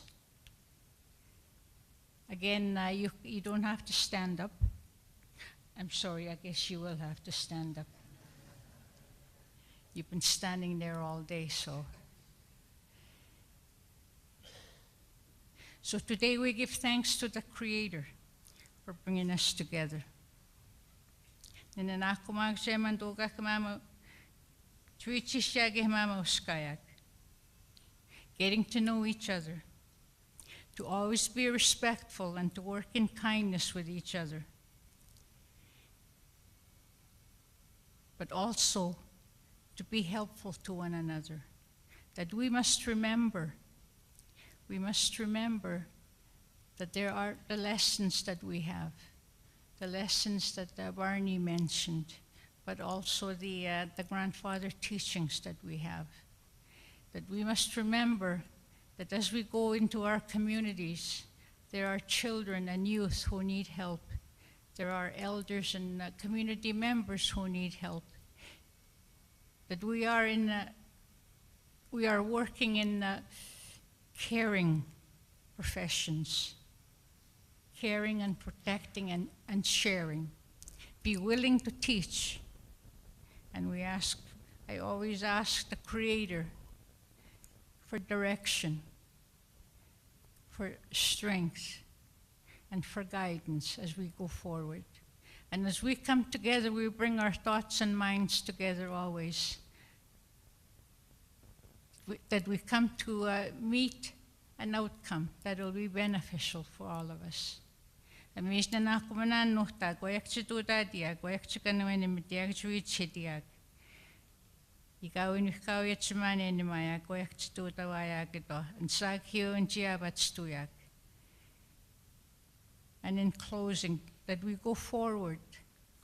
Again, you don't have to stand up. I'm sorry, I guess you will have to stand up. You've been standing there all day, so. So today we give thanks to the Creator for bringing us together. Getting to know each other, to always be respectful and to work in kindness with each other. But also to be helpful to one another. That we must remember that there are the lessons that we have, the lessons that Barney mentioned, but also the grandfather teachings that we have. That we must remember that as we go into our communities, there are children and youth who need help. There are elders and community members who need help. That we are working in caring professions, caring and protecting and sharing. Be willing to teach. And I always ask the Creator for direction, for strength, and for guidance as we go forward. And as we come together, we bring our thoughts and minds together always. That we come to meet an outcome that will be beneficial for all of us. Ikaw at sumane ni maya koyak tuta waya kito and sakyo and jiabat stuyak. And in closing, that we go forward,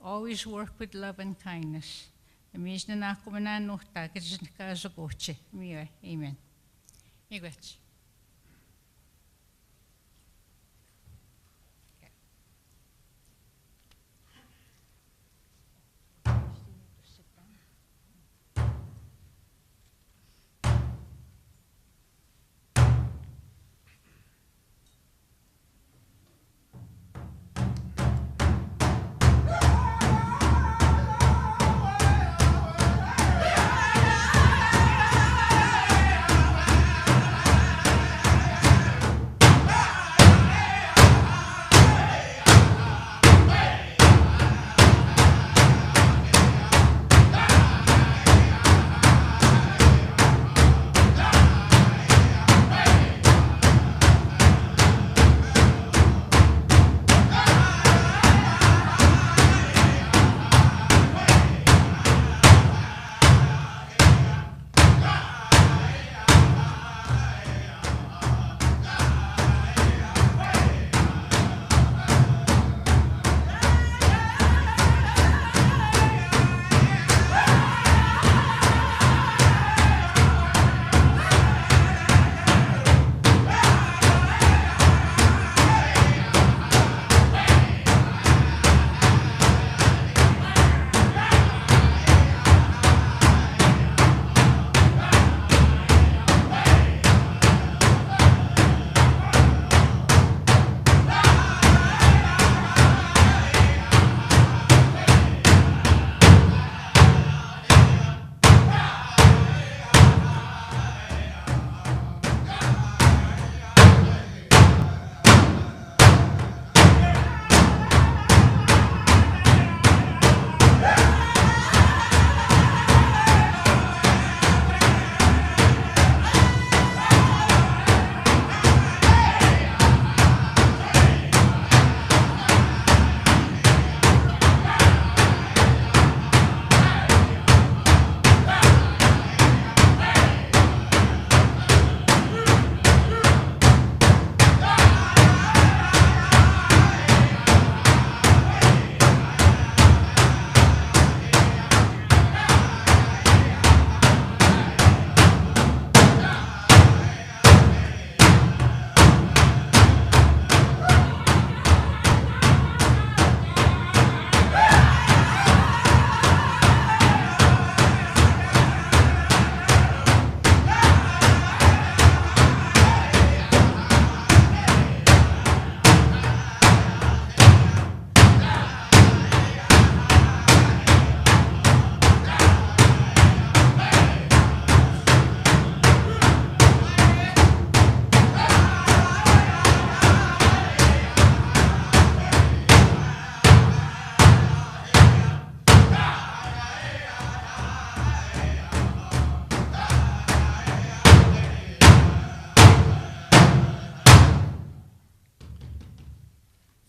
always work with love and kindness. Amen. Miigwech.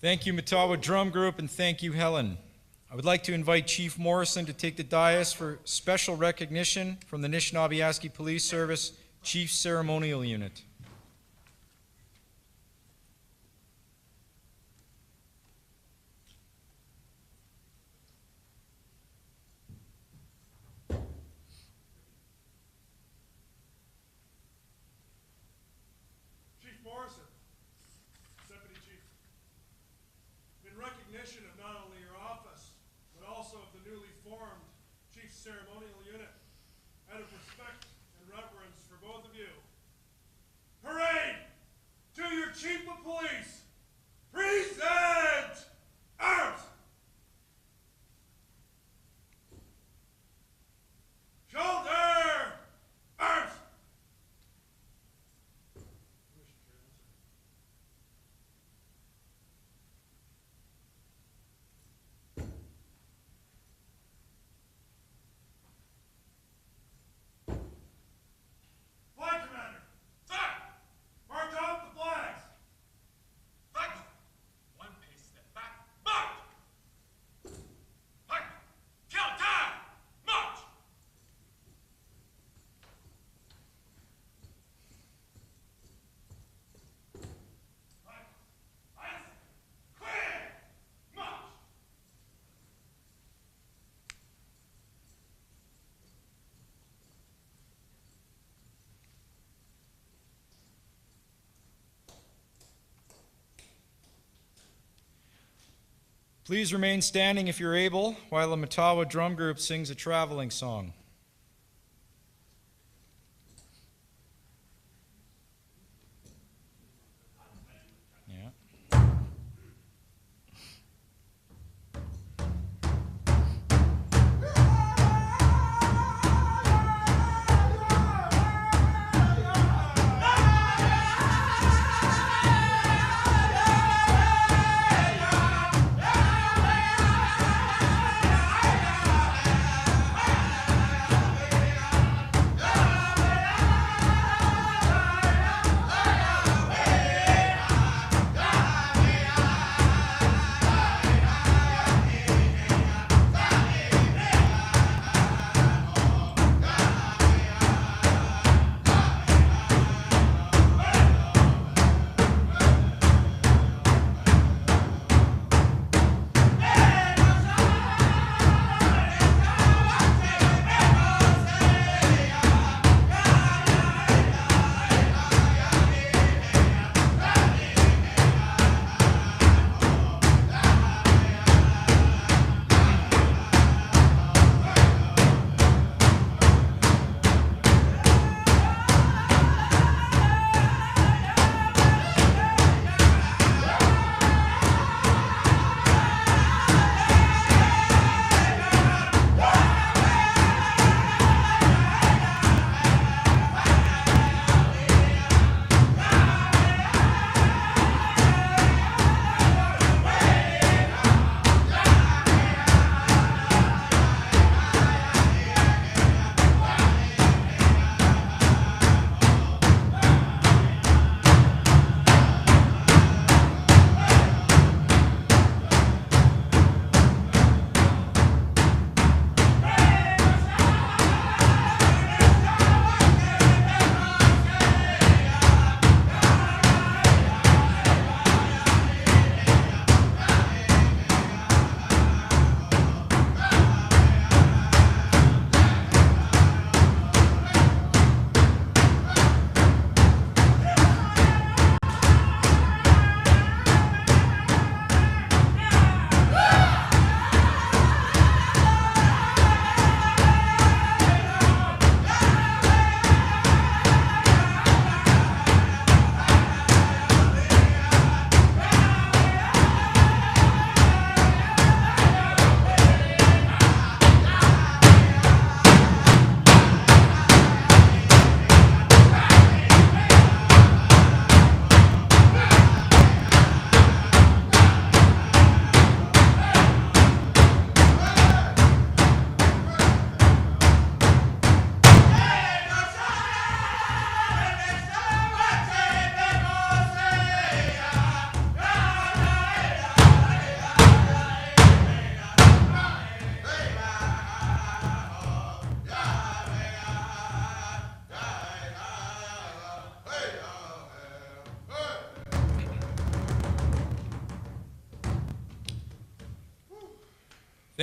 Thank you, Matawa Drum Group, and thank you, Helen. I would like to invite Chief Morrison to take the dais for special recognition from the Anishinaabe Police Service Chief Ceremonial Unit. Chief Morrison, Deputy Chief, in recognition of not only your office, but also of the newly formed Chief Ceremonial Unit, out of respect and reverence for both of you, parade to your Chief of Police. Present arms! Shoulder arms! Flag commander! Sir! March off the flags! Flag! One pace step back. March! Flag! Count time! March! Flag! Eyes! Clear! March! Please remain standing if you're able while the Matawa Drum Group sings a traveling song. Yeah.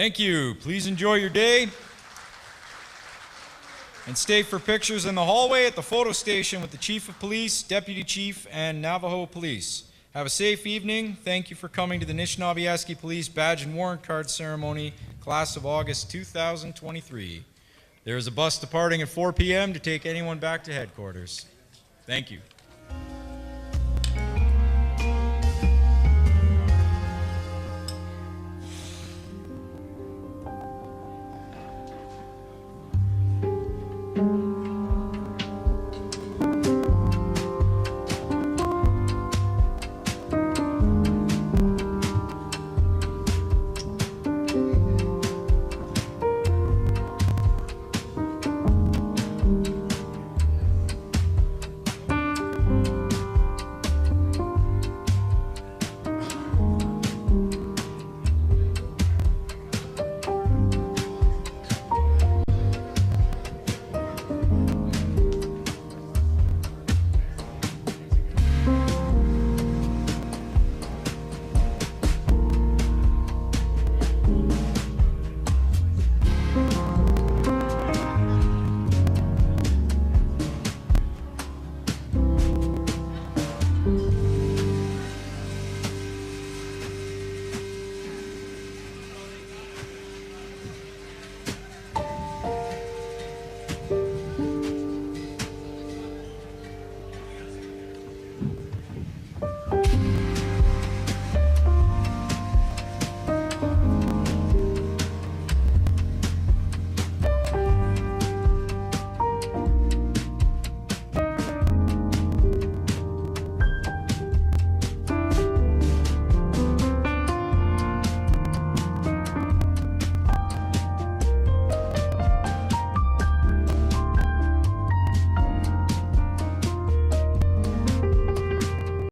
Thank you. Please enjoy your day. And stay for pictures in the hallway at the photo station with the Chief of Police, Deputy Chief, and Navajo Police. Have a safe evening. Thank you for coming to the Anishinaabe Police Badge and Warrant Card Ceremony, Class of August 2023. There is a bus departing at 4 p.m. to take anyone back to headquarters. Thank you.